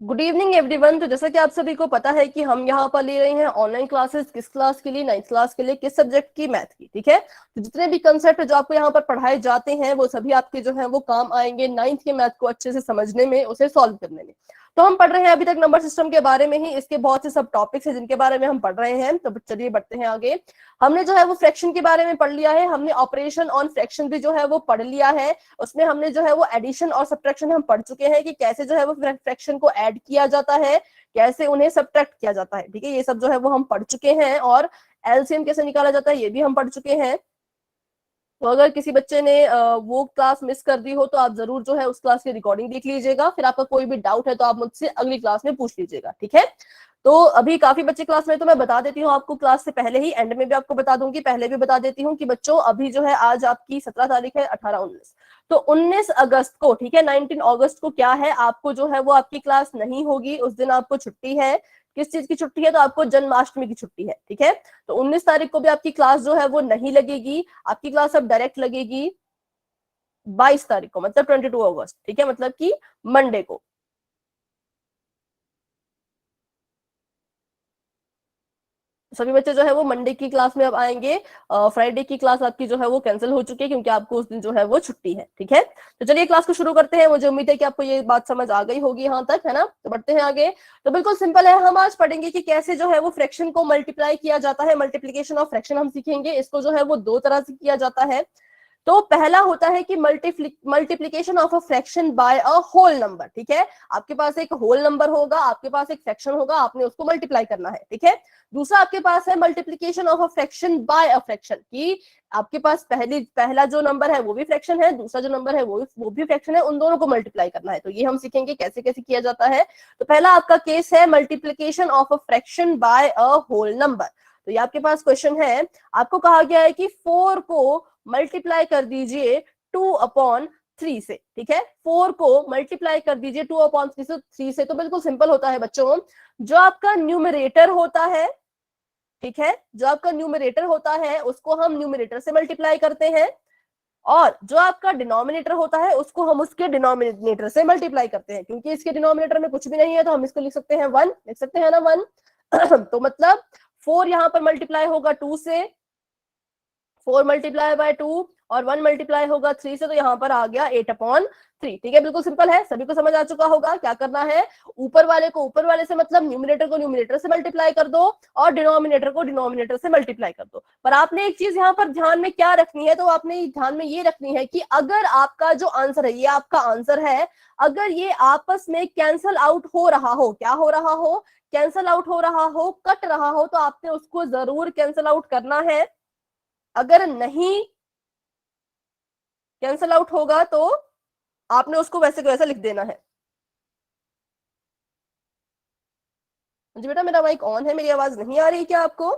Good evening everyone. तो जैसा कि आप सभी को पता है कि हम यहाँ पर ले रहे हैं ऑनलाइन क्लासेस। किस क्लास के लिए? 9th क्लास के लिए। किस सब्जेक्ट की? मैथ की। ठीक है, तो जितने भी कंसेप्ट जो आपको यहाँ पर पढ़ाए जाते हैं वो सभी आपके जो है वो काम आएंगे 9th के मैथ को अच्छे से समझने में, उसे सॉल्व करने में। तो हम पढ़ रहे हैं अभी तक नंबर सिस्टम के बारे में ही। इसके बहुत से सब टॉपिक्स हैं जिनके बारे में हम पढ़ रहे हैं। तो चलिए बढ़ते हैं आगे। हमने जो है वो फ्रैक्शन के बारे में पढ़ लिया है। हमने ऑपरेशन ऑन फ्रैक्शन भी जो है वो पढ़ लिया है। उसमें हमने जो है वो एडिशन और सब्ट्रैक्शन हम पढ़ चुके हैं कि कैसे जो है वो फ्रैक्शन को ऐड किया जाता है, कैसे उन्हें सब्ट्रैक्ट किया जाता है। ठीक है, ये सब जो है वो हम पढ़ चुके हैं। और एलसीएम कैसे निकाला जाता है ये भी हम पढ़ चुके हैं। तो अगर किसी बच्चे ने वो क्लास मिस कर दी हो तो आप जरूर जो है उस क्लास की रिकॉर्डिंग देख लीजिएगा। फिर आपका कोई भी डाउट है तो आप मुझसे अगली क्लास में पूछ लीजिएगा। ठीक है, तो अभी काफी बच्चे क्लास में, तो मैं बता देती हूँ आपको क्लास से पहले ही, एंड में भी आपको बता दूंगी, पहले भी बता देती हूँ कि बच्चों अभी जो है आज आपकी 17 तारीख है, 18 19, तो 19 अगस्त को, ठीक है, 19 अगस्त को क्या है, आपको जो है वो आपकी क्लास नहीं होगी। उस दिन आपको छुट्टी है। किस चीज की छुट्टी है? तो आपको जन्माष्टमी की छुट्टी है। ठीक है, तो 19 तारीख को भी आपकी क्लास जो है वो नहीं लगेगी। आपकी क्लास अब डायरेक्ट लगेगी 22 तारीख को, मतलब 22 अगस्त। ठीक है, मतलब कि मंडे को। सभी बच्चे जो है वो मंडे की क्लास में अब आएंगे। फ्राइडे की क्लास आपकी जो है वो कैंसिल हो चुकी है क्योंकि आपको उस दिन जो है वो छुट्टी है। ठीक है, तो चलिए क्लास को शुरू करते हैं। मुझे उम्मीद है कि आपको ये बात समझ आ गई होगी यहाँ तक, है ना। तो बढ़ते हैं आगे। तो बिल्कुल सिंपल है, हम आज पढ़ेंगे कि कैसे जो है वो फ्रैक्शन को मल्टीप्लाई किया जाता है। मल्टीप्लीकेशन ऑफ फ्रैक्शन हम सीखेंगे। इसको जो है वो दो तरह से किया जाता है। तो पहला होता है कि multiplication of a fraction by a whole number. ठीक है, आपके पास एक होल नंबर होगा, आपके पास एक फ्रैक्शन होगा, आपने उसको मल्टीप्लाई करना है। ठीक है, दूसरा आपके पास है multiplication of a fraction by a fraction, कि आपके पास पहला जो नंबर है वो भी फ्रैक्शन है, दूसरा जो नंबर है वो भी फ्रैक्शन है, उन दोनों को मल्टीप्लाई करना है। तो ये हम सीखेंगे कैसे कैसे किया जाता है। तो पहला आपका केस है multiplication of a fraction by a whole number. तो ये आपके पास क्वेश्चन है। आपको कहा गया है कि 4 को मल्टीप्लाई कर दीजिए 2/3 से। ठीक है, 4 को मल्टीप्लाई कर दीजिए 2/3 से। तो बिल्कुल सिंपल होता है बच्चों, जो आपका न्यूमरेटर होता है, ठीक है, जो आपका न्यूमरेटर होता है उसको हम न्यूमरेटर से मल्टीप्लाई करते हैं, और जो आपका डिनोमिनेटर होता है उसको हम उसके डिनोमिनेटर से मल्टीप्लाई करते हैं। क्योंकि इसके डिनोमिनेटर में कुछ भी नहीं है तो हम इसको लिख सकते हैं 1, लिख सकते हैं ना 1। तो मतलब 4 यहां पर मल्टीप्लाई होगा 2 से, 4 मल्टीप्लाई बाय 2, और 1 मल्टीप्लाई होगा 3 से, तो यहाँ पर आ गया 8/3। ठीक है, बिल्कुल सिंपल है, सभी को समझ आ चुका होगा। क्या करना है, ऊपर वाले को ऊपर वाले से, मतलब न्यूमिनेटर को न्यूमिनेटर से मल्टीप्लाई कर दो, और डिनोमिनेटर को डिनोमिनेटर से मल्टीप्लाई कर दो। पर आपने एक चीज यहाँ पर ध्यान में क्या रखनी है, तो आपने ध्यान में ये रखनी है कि अगर आपका जो आंसर है, ये आपका आंसर है, अगर ये आपस में कैंसल आउट हो रहा हो, क्या हो रहा हो, कैंसल आउट हो रहा हो, कट रहा हो, तो आपने उसको जरूर कैंसल आउट करना है। अगर नहीं कैंसल आउट होगा तो आपने उसको वैसे को वैसा लिख देना है। जी बेटा, मेरा माइक ऑन है, मेरी आवाज नहीं आ रही क्या आपको?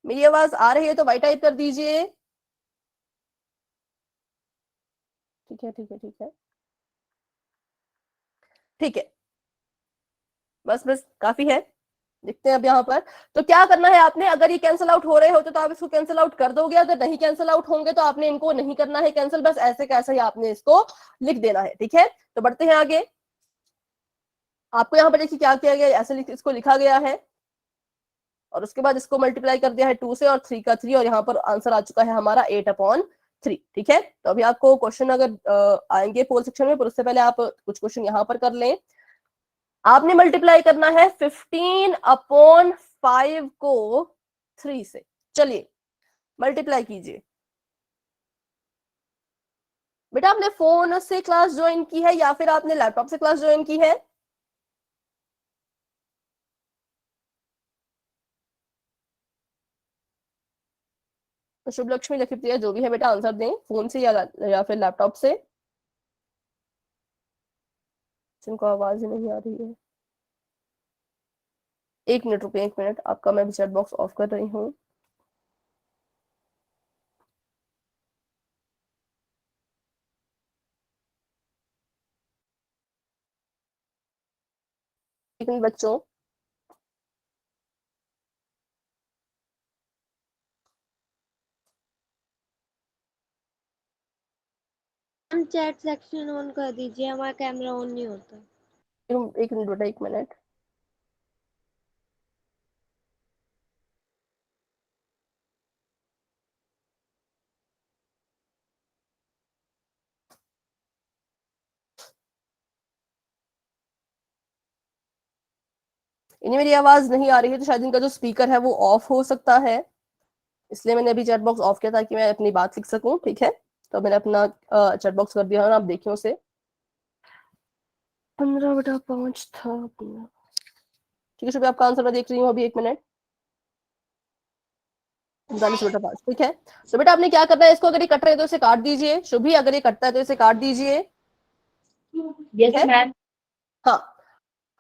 मेरी आवाज आ रही है तो वाई टाइप कर दीजिए। ठीक है, ठीक है, ठीक है, ठीक है, बस बस काफी है। देखते हैं अब यहाँ पर। तो क्या करना है आपने, अगर ये कैंसिल आउट हो रहे होते तो आप इसको कैंसिल आउट कर दोगे, अगर नहीं कैंसिल आउट होंगे तो आपने इनको नहीं करना है कैंसिल, बस ऐसे कैसे ही आपने इसको लिख देना है। ठीक है, तो बढ़ते हैं आगे। आपको यहाँ पर देखिए क्या किया गया, ऐसे इसको लिखा गया है, और उसके बाद इसको मल्टीप्लाई कर दिया है 2 से, और 3 का 3, और यहाँ पर आंसर आ चुका है हमारा 8/3। ठीक है, तो अभी आपको क्वेश्चन अगर आएंगे पोल सेक्शन में, पर उससे पहले आप कुछ क्वेश्चन यहाँ पर कर लें। आपने मल्टीप्लाई करना है 15/5 को 3 से। चलिए मल्टीप्लाई कीजिए। बेटा आपने फोन से क्लास ज्वाइन की है या फिर आपने लैपटॉप से क्लास ज्वाइन की है? तो शुभ लक्ष्मी, लकी प्रिया, जो भी है बेटा आंसर दें, फोन से या फिर लैपटॉप से, जिनको आवाज ही नहीं आ रही है। 1 मिनट रुपए, 1 मिनट, आपका मैं चैट बॉक्स ऑफ कर रही हूँ। लेकिन बच्चों, हम चैट सेक्शन ऑन कर दीजिए, हमारा कैमरा ऑन नहीं होता। एक मिनट बेटा, 1 मिनट। इन्हें मेरी आवाज नहीं आ रही है तो शायद इनका जो स्पीकर है वो ऑफ हो सकता है, इसलिए मैंने अभी चैट बॉक्स ऑफ किया ताकि मैं अपनी बात लिख सकूं। ठीक है, तो मैंने अपना चैट बॉक्स कर दिया है, आप देखिए उसे। 15/5 था अपना। ठीक है, शुभ आपका आंसर मैं देख रही हूँ अभी, 1 मिनट। 45/5। ठीक है, तो बेटा आपने क्या करना है, इसको अगर ये कट रहे तो इसे काट दीजिए। शुभी अगर ये कटता है तो इसे काट दीजिए। ठीक है मैम। हाँ,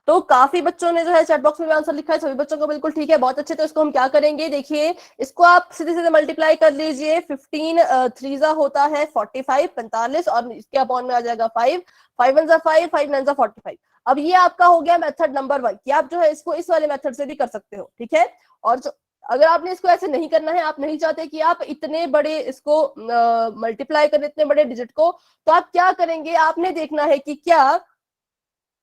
तो काफी बच्चों ने जो है चैट बॉक्स में भी आंसर लिखा है, सभी बच्चों को बिल्कुल ठीक है, बहुत अच्छे। तो इसको हम क्या करेंगे, देखिए इसको आप सीधे सीधे मल्टीप्लाई कर लीजिए। 15 3 होता है 45, 45, और इसके अपॉन में आ जाएगा 5, 5 1 5, 5 9 45। अब ये आपका हो गया मेथड नंबर 1, कि आप जो है इसको इस वाले मेथड से भी कर सकते हो। ठीक है, और जो अगर आपने इसको ऐसे नहीं करना है, आप नहीं चाहते कि आप इतने बड़े इसको मल्टीप्लाई करें, इतने बड़े डिजिट को, तो आप क्या करेंगे, आपने देखना है कि क्या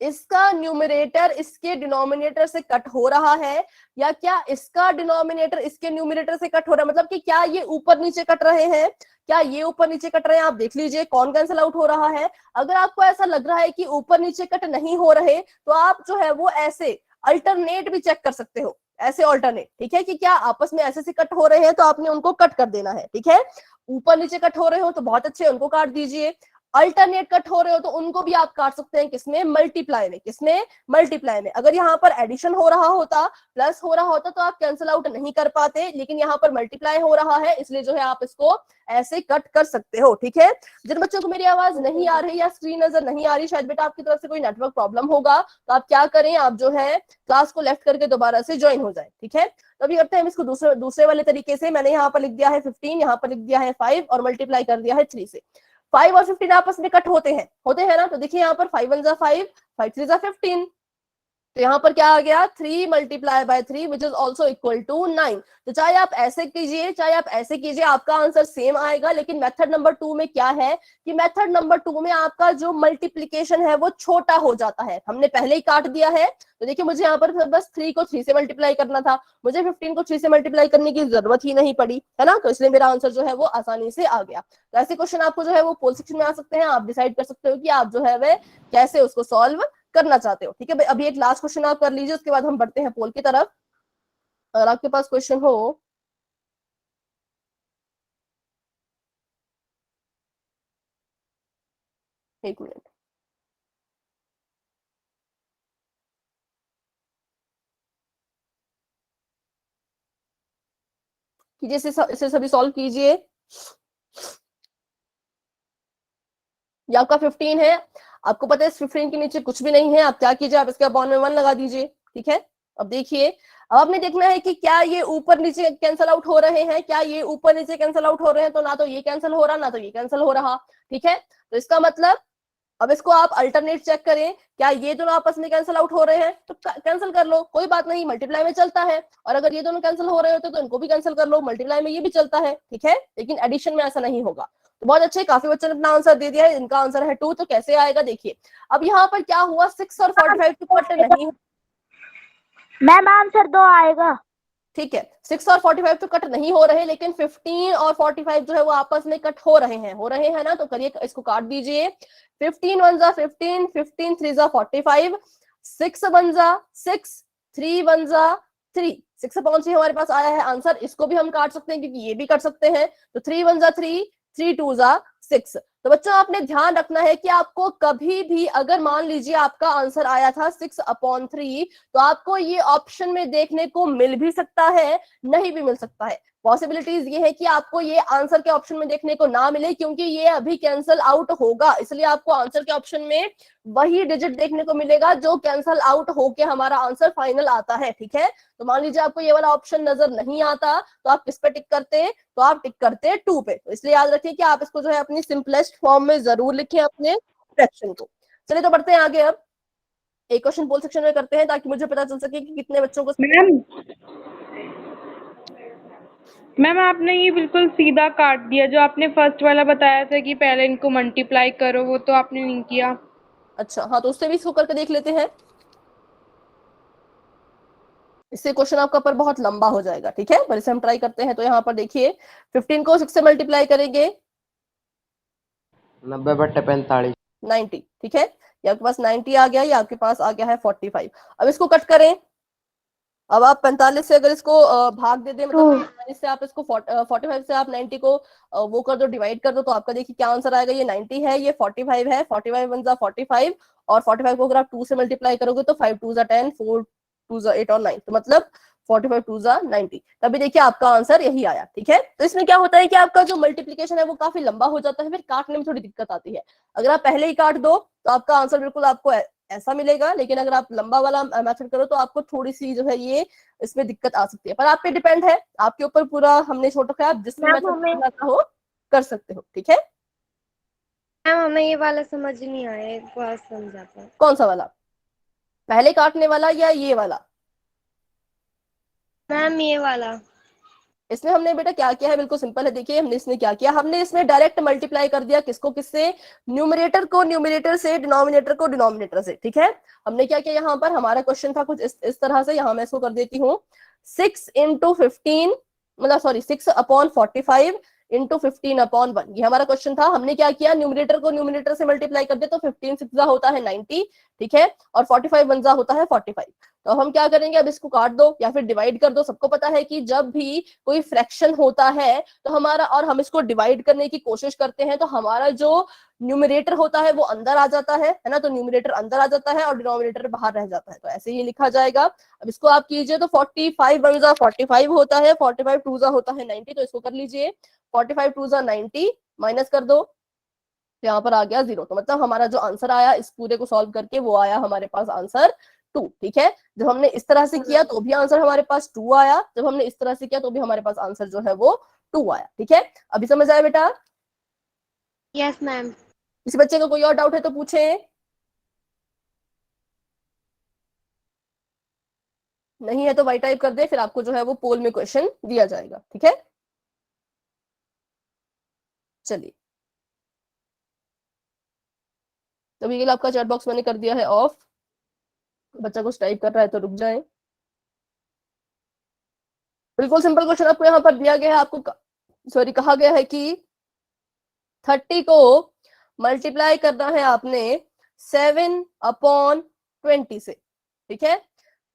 इसका न्यूमरेटर इसके डिनोमिनेटर से कट हो रहा है, या क्या इसका डिनोमिनेटर इसके न्यूमरेटर से कट हो रहा है। मतलब कि क्या ये ऊपर नीचे कट रहे हैं, क्या ये ऊपर नीचे कट रहे हैं, आप देख लीजिए कौन कैंसिल आउट हो रहा है। अगर आपको ऐसा लग रहा है कि ऊपर नीचे कट नहीं हो रहे, तो आप जो है वो ऐसे अल्टरनेट भी चेक कर सकते हो, ऐसे ऑल्टरनेट। ठीक है, कि क्या आपस में ऐसे से कट हो रहे हैं, तो आपने उनको कट कर देना है। ठीक है, ऊपर नीचे कट हो रहे हो तो बहुत अच्छे, उनको काट दीजिए। अल्टरनेट कट हो रहे हो तो उनको भी आप काट सकते हैं, किसमें, मल्टीप्लाई में। किसमें, मल्टीप्लाई में। अगर यहाँ पर एडिशन हो रहा होता, प्लस हो रहा होता, तो आप कैंसिल आउट नहीं कर पाते, लेकिन यहाँ पर मल्टीप्लाई हो रहा है, इसलिए जो है आप इसको ऐसे कट कर सकते हो। ठीक है, जिन बच्चों को मेरी आवाज नहीं आ रही या स्क्रीन नजर नहीं आ रही, शायद बेटा आपकी तरफ से कोई नेटवर्क प्रॉब्लम होगा, तो आप क्या करें, आप जो है क्लास को लेफ्ट करके दोबारा से ज्वाइन हो जाए। ठीक है, तो अभी करते हैं हम इसको दूसरे दूसरे वाले तरीके से। मैंने यहाँ पर लिख दिया है 15, यहाँ पर लिख दिया है 5, और मल्टीप्लाई कर दिया है 3 से। 5 और 15 आपस में कट होते हैं ना, तो देखिए यहाँ पर 5 1 5, 5 3 15, तो यहाँ पर क्या आ गया, 3 multiply by 3 which is also equal to 9। तो चाहे आप ऐसे कीजिए चाहे आप ऐसे कीजिए, आपका आंसर सेम आएगा। लेकिन मेथड नंबर 2 में क्या है कि मेथड नंबर 2 में आपका जो मल्टीप्लीकेशन है वो छोटा हो जाता है। हमने पहले ही काट दिया है, तो देखिए मुझे यहाँ पर बस 3 को 3 से मल्टीप्लाई करना था, मुझे 15 को 3 से मल्टीप्लाई करने की जरूरत ही नहीं पड़ी, है ना। तो इसलिए मेरा आंसर जो है वो आसानी से आ गया। तो ऐसे क्वेश्चन आपको जो है वो पोल सेक्शन में आ सकते हैं, आप डिसाइड कर सकते हो कि आप जो है वह कैसे उसको सॉल्व करना चाहते हो। ठीक है, अभी एक लास्ट क्वेश्चन आप कर लीजिए, उसके बाद हम बढ़ते हैं पोल की तरफ। अगर आपके पास क्वेश्चन हो। एक मिनट, कीजिए, इसे सभी सॉल्व कीजिए। ये आपका 15 है, आपको पता है इस 15 के नीचे कुछ भी नहीं है, आप क्या कीजिए, आप इसके अपॉन में 1 लगा दीजिए। ठीक है, अब देखिए, अब आपने देखना है कि क्या ये ऊपर नीचे कैंसल आउट हो रहे हैं, क्या ये ऊपर नीचे कैंसल आउट हो रहे हैं, तो ना तो ये कैंसिल हो रहा ना तो ये कैंसिल हो रहा। ठीक है, तो इसका मतलब अब इसको आप अल्टरनेट चेक करें, क्या ये दोनों आपस में कैंसिल आउट हो रहे हैं, तो कैंसिल कर लो, कोई बात नहीं, मल्टीप्लाई में चलता है। और अगर ये दोनों कैंसिल हो रहे होते तो इनको भी कैंसिल कर लो, मल्टीप्लाई में ये भी चलता है। ठीक है, लेकिन एडिशन में ऐसा नहीं होगा। तो बहुत अच्छे, काफी बच्चों ने अपना आंसर दे दिया है, इनका आंसर है 2। तो कैसे आएगा देखिए, अब यहाँ पर क्या हुआ, 6 और 45 तो कट नहीं। मैम आंसर 2 आएगा। ठीक है, 6 और 45 तो कट नहीं हो रहे, लेकिन 15 और 45 जो है वो आपस में कट हो रहे हैं ना। तो करिए, इसको काट दीजिए। 15 1 जा 15, 15 3 जा 45, 6 1 जा 6, 3 1 जा 3, 6 अपॉन 3 हमारे पास आया है आंसर। इसको भी हम काट सकते हैं क्योंकि ये भी कर सकते हैं। तो 3 1 जा 3, 3 2 जा 6। तो बच्चों आपने ध्यान रखना है कि आपको कभी भी अगर मान लीजिए आपका आंसर आया था 6/3, तो आपको ये ऑप्शन में देखने को मिल भी सकता है, नहीं भी मिल सकता है। पॉसिबिलिटीज ये है कि आपको ये आंसर के ऑप्शन में देखने को ना मिले, क्योंकि ये अभी कैंसल आउट होगा, इसलिए आपको आंसर के ऑप्शन में वही डिजिट देखने को मिलेगा जो कैंसल आउट होके हमारा आंसर फाइनल आता है। ठीक है, तो मान लीजिए आपको ये वाला ऑप्शन नजर नहीं आता, तो आप किस पे टिक करते, तो आप टिक करते 2 पे। तो इसलिए याद रखिए कि आप इसको जो है अपनी सिंपलेस्ट फॉर्म में जरूर लिखें अपने फ्रैक्शन को। चलिए, तो बढ़ते हैं आगे। अब एक क्वेश्चन पोल सेक्शन में करते हैं ताकि मुझे पता चल सके कि कितने बच्चों को। मैम मैम आपने ये बिल्कुल सीधा काट दिया, जो आपने फर्स्ट वाला बताया था कि पहले इनको मल्टीप्लाई करो, वो तो आपने नहीं किया। अच्छा हाँ, तो उससे भी इसको करके देख लेते हैं, इससे क्वेश्चन आपका पर बहुत लंबा हो जाएगा। ठीक है, पर इसे हम ट्राई करते हैं। तो यहाँ पर देखिए 15 को 6 से मल्टीप्लाई करेंगे 90/45। 90। ठीक है, ये आपके पास 90 आ गया, ये आपके पास आ गया है 45। अब इसको कट करें। अब आप 45 से अगर इसको भाग दे दें, मतलब 45 से आप इसको 45 से आप 90 को वो कर दो, डिवाइड कर दो, तो आपका देखिए क्या आंसर आएगा। ये 90 है, ये 45 है, 45 वन जा 45, और 45 को अगर आप 2 से मल्टीप्लाई करोगे तो 5 2 जा 10, 4 2 जा 8 और 9, तो मतलब 45 2 जा 90। तभी देखिए आपका आंसर यही आया। ठीक है, तो इसमें क्या होता है कि आपका जो मल्टीप्लीकेशन है वो काफी लंबा हो जाता है, फिर काटने में थोड़ी दिक्कत आती है। अगर आप पहले ही काट दो तो आपका आंसर बिल्कुल आपको ऐसा मिलेगा, लेकिन अगर आप लंबा वाला मेथड करो तो आपको थोड़ी सी जो है ये इसमें दिक्कत आ सकती है। पर आप पे डिपेंड है, आपके ऊपर पूरा हमने छोड़ रखा है, आप जिसमें मैम मेथड हमें करना चाहो कर सकते हो। ठीक है, मैम हमें ये वाला समझ नहीं आया, एक बार समझा पाओ। कौन सा वाला, पहले काटने वाला या ये वाला? मैम ये वाला। इसमें हमने बेटा क्या किया है, बिल्कुल सिंपल है। देखिए हमने इसमें क्या किया, हमने इसमें डायरेक्ट मल्टीप्लाई कर दिया, किसको किससे, न्यूमरेटर को न्यूमरेटर से, डिनोमिनेटर को डिनोमिनेटर से। ठीक है, हमने क्या किया, यहाँ पर हमारा क्वेश्चन था कुछ इस तरह से, यहाँ मैं इसको कर देती हूँ 6 × 15, मतलब सॉरी 6/45 इंटू 15/1, ये हमारा क्वेश्चन था। हमने क्या किया, न्यूमरेटर को न्यूमरेटर से मल्टीप्लाई कर दिया, तो 15 6 होता है 90। ठीक है, और 45 1 होता है 45। तो हम क्या करेंगे, अब इसको काट दो या फिर डिवाइड कर दो। सबको पता है कि जब भी कोई फ्रैक्शन होता है तो हमारा, और हम इसको डिवाइड करने की कोशिश करते हैं, तो हमारा जो न्यूमरेटर होता है वो अंदर आ जाता है ना, तो न्यूमरेटर अंदर आ जाता है और डिनोमिनेटर बाहर रह जाता है, तो ऐसे ही लिखा जाएगा। अब इसको आप कीजिए, तो 45 1 जा 45 होता है, 45 2 जा होता है 90, तो इसको कर लीजिए, 45 2 जा 90 माइनस कर दो, यहाँ पर आ गया 0। तो मतलब हमारा जो आंसर आया इस पूरे को सॉल्व करके, वो आया हमारे पास आंसर 2। ठीक है, जब हमने इस तरह से किया तो भी आंसर हमारे पास 2 आया, जब हमने इस तरह से किया तो भी हमारे पास आंसर जो है वो 2 आया। ठीक है, अभी समझ आया बेटा? Yes ma'am. किसी बच्चे का कोई और डाउट है तो पूछे, नहीं है तो वाई टाइप कर दे, फिर आपको जो है वो पोल में क्वेश्चन दिया जाएगा। ठीक है, चलिए, तो ये आपका चैट बॉक्स मैंने कर दिया है ऑफ, बच्चा कुछ टाइप कर रहा है तो रुक जाए। बिल्कुल सिंपल क्वेश्चन आपको यहाँ पर दिया गया है, आपको सॉरी कहा गया है कि 30 को मल्टीप्लाई करना है आपने 7/20 से। ठीक है,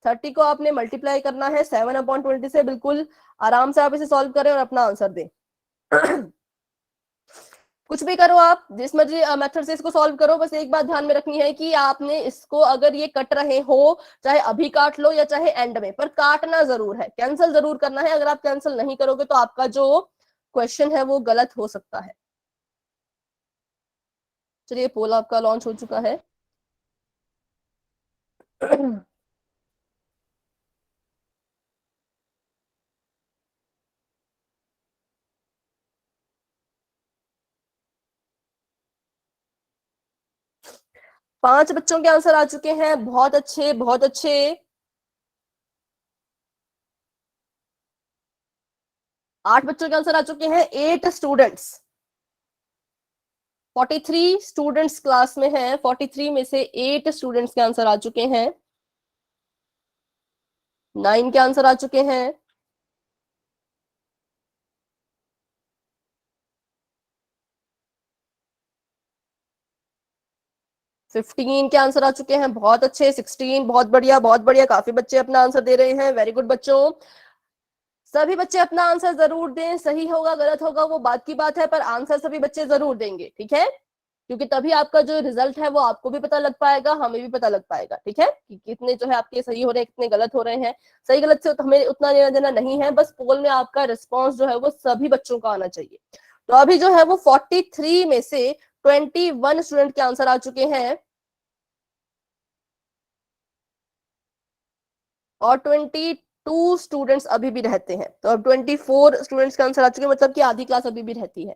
30 को आपने मल्टीप्लाई करना है 7/20 से। बिल्कुल आराम से आप इसे सॉल्व करें और अपना आंसर दें। कुछ भी करो आप, जिस मर्जी मेथड से इसको सॉल्व करो, बस एक बात ध्यान में रखनी है कि आपने इसको, अगर ये कट रहे हो, चाहे अभी काट लो या चाहे एंड में, पर काटना जरूर है, कैंसिल जरूर करना है। अगर आप कैंसिल नहीं करोगे तो आपका जो क्वेश्चन है वो गलत हो सकता है। चलिए, पोल आपका लॉन्च हो चुका है। 5 बच्चों के आंसर आ चुके हैं, बहुत अच्छे बहुत अच्छे। 8 बच्चों के आंसर आ चुके हैं, 8 स्टूडेंट्स, 43 स्टूडेंट्स क्लास में हैं, 43 में से 8 स्टूडेंट्स के आंसर आ चुके हैं, 9 के आंसर आ चुके हैं, 15 के आंसर आ चुके हैं, बहुत अच्छे, 16, बहुत बढ़िया बहुत बढ़िया, काफी बच्चे अपना आंसर दे रहे हैं, वेरी गुड बच्चों। सभी बच्चे अपना आंसर जरूर दें, सही होगा गलत होगा वो बात की बात है, पर आंसर सभी बच्चे जरूर देंगे। ठीक है, क्योंकि तभी आपका जो रिजल्ट है वो आपको भी पता लग पाएगा, हमें भी पता लग पाएगा। ठीक है, कि कितने जो है आपके सही हो रहे हैं, कितने गलत हो रहे हैं। सही गलत से तो हमें उतना लेना देना नहीं है, बस पोल में आपका रिस्पॉन्स जो है वो सभी बच्चों का आना चाहिए। तो अभी जो है वो 43 में से 21 स्टूडेंट के आंसर आ चुके हैं, और 22 स्टूडेंट्स अभी भी रहते हैं। तो अब 24 स्टूडेंट्स का आंसर आ चुके हैं, मतलब कि आधी क्लास अभी भी रहती है।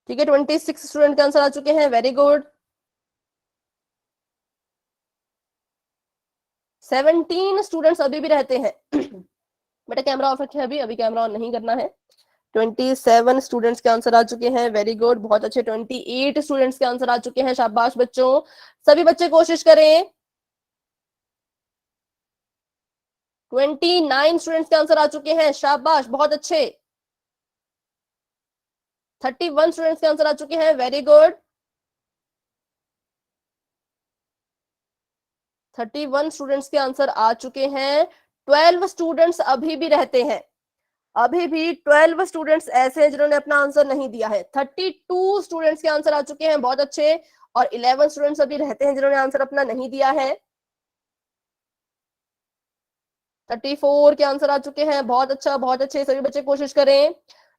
ठीक है, 26 स्टूडेंट के आंसर आ चुके हैं, वेरी गुड। 17 स्टूडेंट्स अभी भी रहते हैं। बेटा कैमरा ऑफ रखे, अभी अभी कैमरा ऑन नहीं करना है। 27 स्टूडेंट्स के आंसर आ चुके हैं, वेरी गुड, बहुत अच्छे। 28 स्टूडेंट्स के आंसर आ चुके हैं, शाबाश बच्चों, सभी बच्चे कोशिश करें। 29 स्टूडेंट्स के आंसर आ चुके हैं, शाबाश, बहुत अच्छे। 31 स्टूडेंट्स के आंसर आ चुके हैं, वेरी गुड। 31 स्टूडेंट्स के आंसर आ चुके हैं। 12 स्टूडेंट्स अभी भी रहते हैं, अभी भी 12 स्टूडेंट्स ऐसे हैं जिन्होंने अपना आंसर नहीं दिया है। 32 स्टूडेंट्स के आंसर आ चुके हैं, बहुत अच्छे। और 11 स्टूडेंट्स अभी रहते हैं जिन्होंने आंसर अपना नहीं दिया है। 34 के आंसर आ चुके हैं, बहुत अच्छा, बहुत अच्छे, सभी बच्चे कोशिश करें।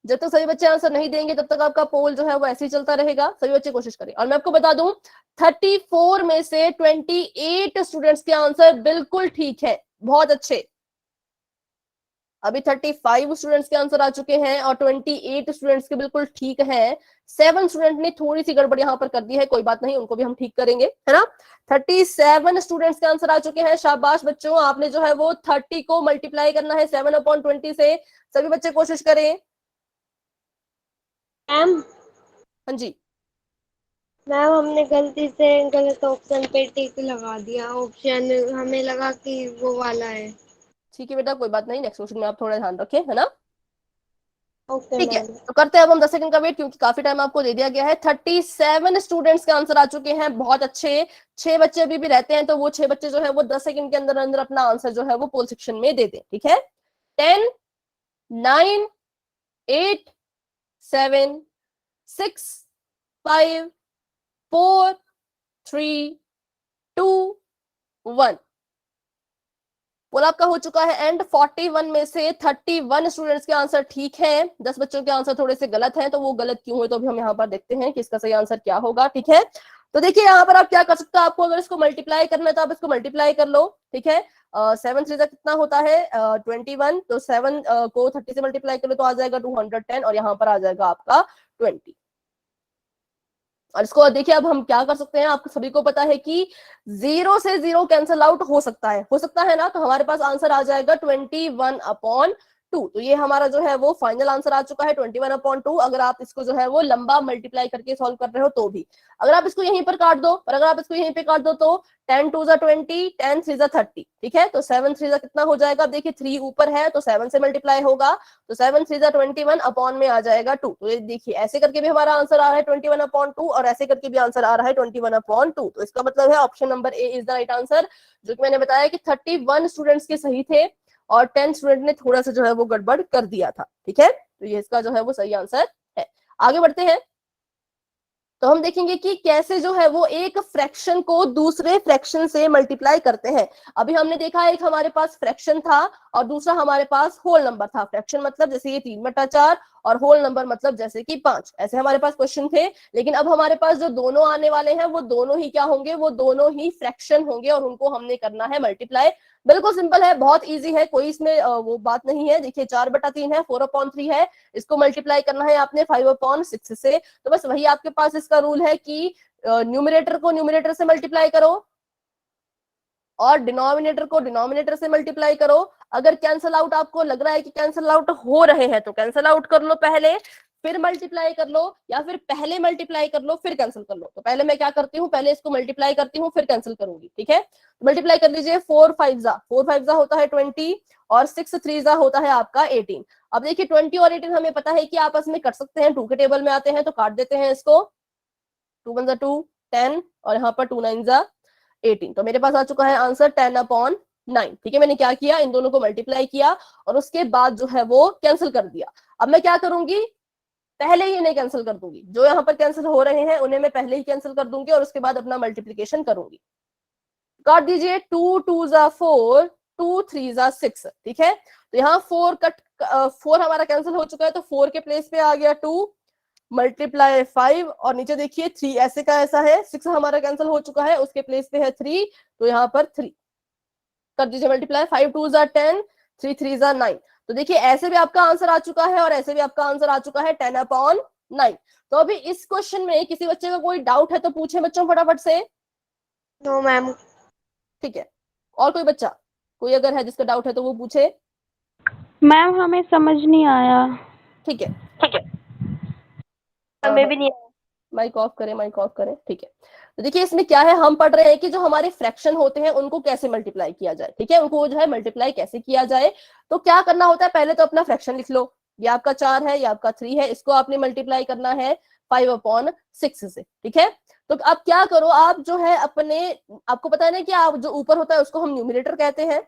जब तक सभी बच्चे आंसर नहीं देंगे तब तक आपका पोल जो है वो ऐसे ही चलता रहेगा, सभी बच्चे कोशिश करें। और मैं आपको बता दूं, 34 में से 28 स्टूडेंट्स के आंसर बिल्कुल ठीक है, बहुत अच्छे। अभी 35 स्टूडेंट्स के आंसर आ चुके हैं और 28 स्टूडेंट्स के बिल्कुल ठीक हैं। 7 स्टूडेंट ने थोड़ी सी गड़बड़ यहाँ पर कर दी है, कोई बात नहीं, उनको भी हम ठीक करेंगे, है ना। 37 स्टूडेंट्स के आंसर आ चुके हैं, शाबाश बच्चों, आपने जो है वो 30 को मल्टीप्लाई करना है 7/20 से, सभी बच्चे कोशिश करें। मैम हाँ जी, मैम हमने गलती से गलत ऑप्शन पे टिक लगा दिया, ऑप्शन हमें लगा कि वो वाला है। ठीक है बेटा, कोई बात नहीं, नेक्स्ट क्वेश्चन में आप थोड़ा ध्यान रखें, है ना। ओके ठीक है, मैम। तो करते हैं अब हम 10 सेकंड का वेट, क्योंकि काफी टाइम आपको दे दिया गया है। 37 स्टूडेंट्स के आंसर आ चुके हैं, बहुत अच्छे। 6 बच्चे अभी भी रहते हैं, तो वो 6 बच्चे जो है वो 10 सेकंड के अंदर अंदर अपना आंसर जो है वो पोल सेक्शन में दे दें, ठीक है। 10, 9, 8, 7, 6, 5, 4, 3, 2, 1। पोल आपका हो चुका है एंड। 41 में से 31 स्टूडेंट्स के आंसर ठीक है, 10 बच्चों के आंसर थोड़े से गलत हैं, तो वो गलत क्यों हुए तो अभी हम यहाँ पर देखते हैं कि इसका सही आंसर क्या होगा, ठीक है। तो देखिए यहाँ पर आप क्या कर सकते हो, आपको अगर इसको मल्टीप्लाई करना है तो आप इसको मल्टीप्लाई कर लो, ठीक है। 7 3 कितना होता है 21, तो 7 को 30 से मल्टीप्लाई कर लो तो आ जाएगा 210, और यहाँ पर आ जाएगा आपका 20। और इसको देखिए अब हम क्या कर सकते हैं, आपको सभी को पता है कि 0 से 0 कैंसल आउट हो सकता है ना, तो हमारे पास आंसर आ जाएगा 21/2। तो ये हमारा जो है वो फाइनल आंसर आ चुका है 21/2। अगर आप इसको जो है वो लंबा मल्टीप्लाई करके सॉल्व कर रहे हो तो भी, अगर आप इसको यहीं पर काट दो, और अगर आप इसको यहीं पे काट दो तो 10 2 20, 10 3 30, ठीक है। तो 7 3 कितना हो जाएगा, देखिए 3 ऊपर है तो 7 से मल्टीप्लाई होगा, तो 7 3 21 अपॉन में आ जाएगा 2। तो ये देखिए ऐसे करके भी हमारा आंसर आ रहा है 21/2, और ऐसे करके भी आंसर आ रहा है 21/2। तो इसका मतलब है option number A is the right answer, जो कि मैंने बताया कि 31 स्टूडेंट्स के सही थे और 10 स्टूडेंट ने थोड़ा सा जो है वो गड़बड़ कर दिया था, ठीक है। तो ये इसका जो है वो सही आंसर है। आगे बढ़ते हैं, तो हम देखेंगे कि कैसे जो है वो एक फ्रैक्शन को दूसरे फ्रैक्शन से मल्टीप्लाई करते हैं। अभी हमने देखा एक हमारे पास फ्रैक्शन था और दूसरा हमारे पास होल नंबर था। फ्रैक्शन मतलब जैसे ये 3/4 और होल नंबर मतलब जैसे कि 5, ऐसे हमारे पास क्वेश्चन थे। लेकिन अब हमारे पास जो दोनों आने वाले हैं वो दोनों ही क्या होंगे, वो दोनों ही फ्रैक्शन होंगे और उनको हमने करना है मल्टीप्लाई। बिल्कुल सिंपल है, बहुत ईजी है, कोई इसमें वो बात नहीं है। देखिए 4/3 है, 4/3 है, इसको मल्टीप्लाई करना है आपने 5/6 से। तो बस वही आपके पास इसका रूल है कि न्यूमरेटर को न्यूमरेटर से मल्टीप्लाई करो और डिनोमिनेटर को डिनोमिनेटर से मल्टीप्लाई करो। अगर कैंसल आउट आपको लग रहा है कि कैंसल आउट हो रहे हैं तो कैंसल आउट कर लो पहले, फिर मल्टीप्लाई कर लो, या फिर पहले मल्टीप्लाई कर लो फिर कैंसिल कर लो। तो पहले मैं क्या करती हूँ, पहले इसको मल्टीप्लाई करती हूँ फिर कैंसिल करूंगी, ठीक है। तो मल्टीप्लाई कर लीजिए, 4 5 जा होता है 20 और 6 3 जा होता है आपका 18। अब देखिए 20 और 18 हमें पता है कि आपस में कट सकते हैं, 2 के टेबल में आते हैं तो काट देते हैं इसको। 2 1 2 10 और यहाँ पर 2 9 18। तो मेरे पास आ चुका है आंसर 10/9, ठीक है। मैंने क्या किया, इन दोनों को मल्टीप्लाई किया और उसके बाद जो है वो कैंसिल कर दिया। अब मैं क्या करूंगी, पहले ही इन्हें कैंसिल कर दूंगी, जो यहाँ पर कैंसिल हो रहे हैं उन्हें मैं पहले ही कैंसिल कर दूंगी और उसके बाद अपना मल्टीप्लीकेशन करूंगी। काट दीजिए, 2 2 4, 2 3 6, ठीक है। तो यहाँ 4 हमारा कैंसिल हो चुका है तो 4 के प्लेस पे आ गया 2 मल्टीप्लाई 5 और नीचे देखिए 3 ऐसे का ऐसा है। 6 हमारा कैंसिल हो चुका है, उसके प्लेस पे है 3, तो यहाँ पर 3 कर दीजिए मल्टीप्लाई। 5 2 10, 3 3 9। तो देखिए ऐसे भी आपका आंसर आ चुका है और ऐसे भी आपका आंसर आ चुका है 10/9। 9। तो अभी इस क्वेश्चन में किसी बच्चे का कोई डाउट है तो पूछे बच्चों फटाफट से। No ma'am. ठीक है, और कोई बच्चा, कोई अगर है जिसका डाउट है तो वो पूछे। मैम हमें समझ नहीं आया। ठीक है, हमें भी नहीं। माइक ऑफ करें, माइक ऑफ करें। ठीक है, तो देखिए इसमें क्या है, हम पढ़ रहे हैं कि जो हमारे फ्रैक्शन होते हैं उनको कैसे मल्टीप्लाई किया जाए। ठीक है, उनको जो है मल्टीप्लाई कैसे किया जाए। तो क्या करना होता है, पहले तो अपना फ्रैक्शन लिख लो। ये आपका 4 है, ये आपका 3 है, इसको आपने मल्टीप्लाई करना है 5/6 से। ठीक है, तो अब क्या करो, आप जो है अपने, आपको पता है ना कि आप जो ऊपर होता है उसको हम न्यूमरेटर कहते हैं,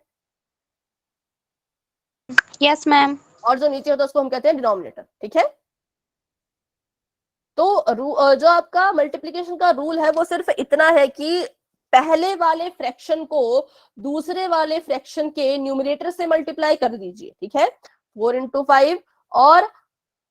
यस मैम। और जो नीचे होता है उसको हम कहते हैं डिनोमिनेटर। ठीक है, तो जो आपका मल्टीप्लिकेशन का रूल है वो सिर्फ इतना है कि पहले वाले फ्रैक्शन को दूसरे वाले फ्रैक्शन के न्यूमरेटर से मल्टीप्लाई कर दीजिए। ठीक है, 4 × 5, और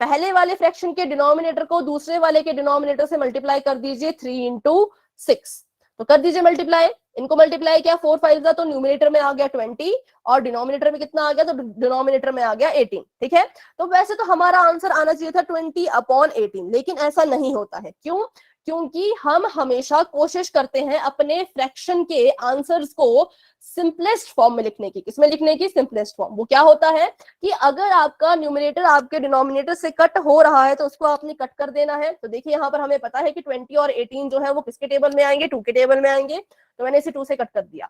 पहले वाले फ्रैक्शन के डिनोमिनेटर को दूसरे वाले के डिनोमिनेटर से मल्टीप्लाई कर दीजिए 3 × 6। तो कर दीजिए मल्टीप्लाई, इनको मल्टीप्लाई किया 4 5 का, तो न्यूमिनेटर में आ गया 20 और डिनोमिनेटर में कितना आ गया, तो डिनोमिनेटर में आ गया 18। ठीक है, तो वैसे तो हमारा आंसर आना चाहिए था 20/18, लेकिन ऐसा नहीं होता है। क्यों? क्योंकि हम हमेशा कोशिश करते हैं अपने फ्रैक्शन के आंसर्स को सिंपलेस्ट फॉर्म में लिखने की। किसमें लिखने की? Simplest form. वो क्या होता है कि अगर आपका न्यूमरेटर आपके डिनोमिनेटर से कट हो रहा है तो उसको आपने कट कर देना है। तो देखिए यहाँ पर हमें पता है कि 20 और 18 जो है वो किसके टेबल में आएंगे? 2 के टेबल में आएंगे। तो मैंने इसे 2 से कट कर दिया,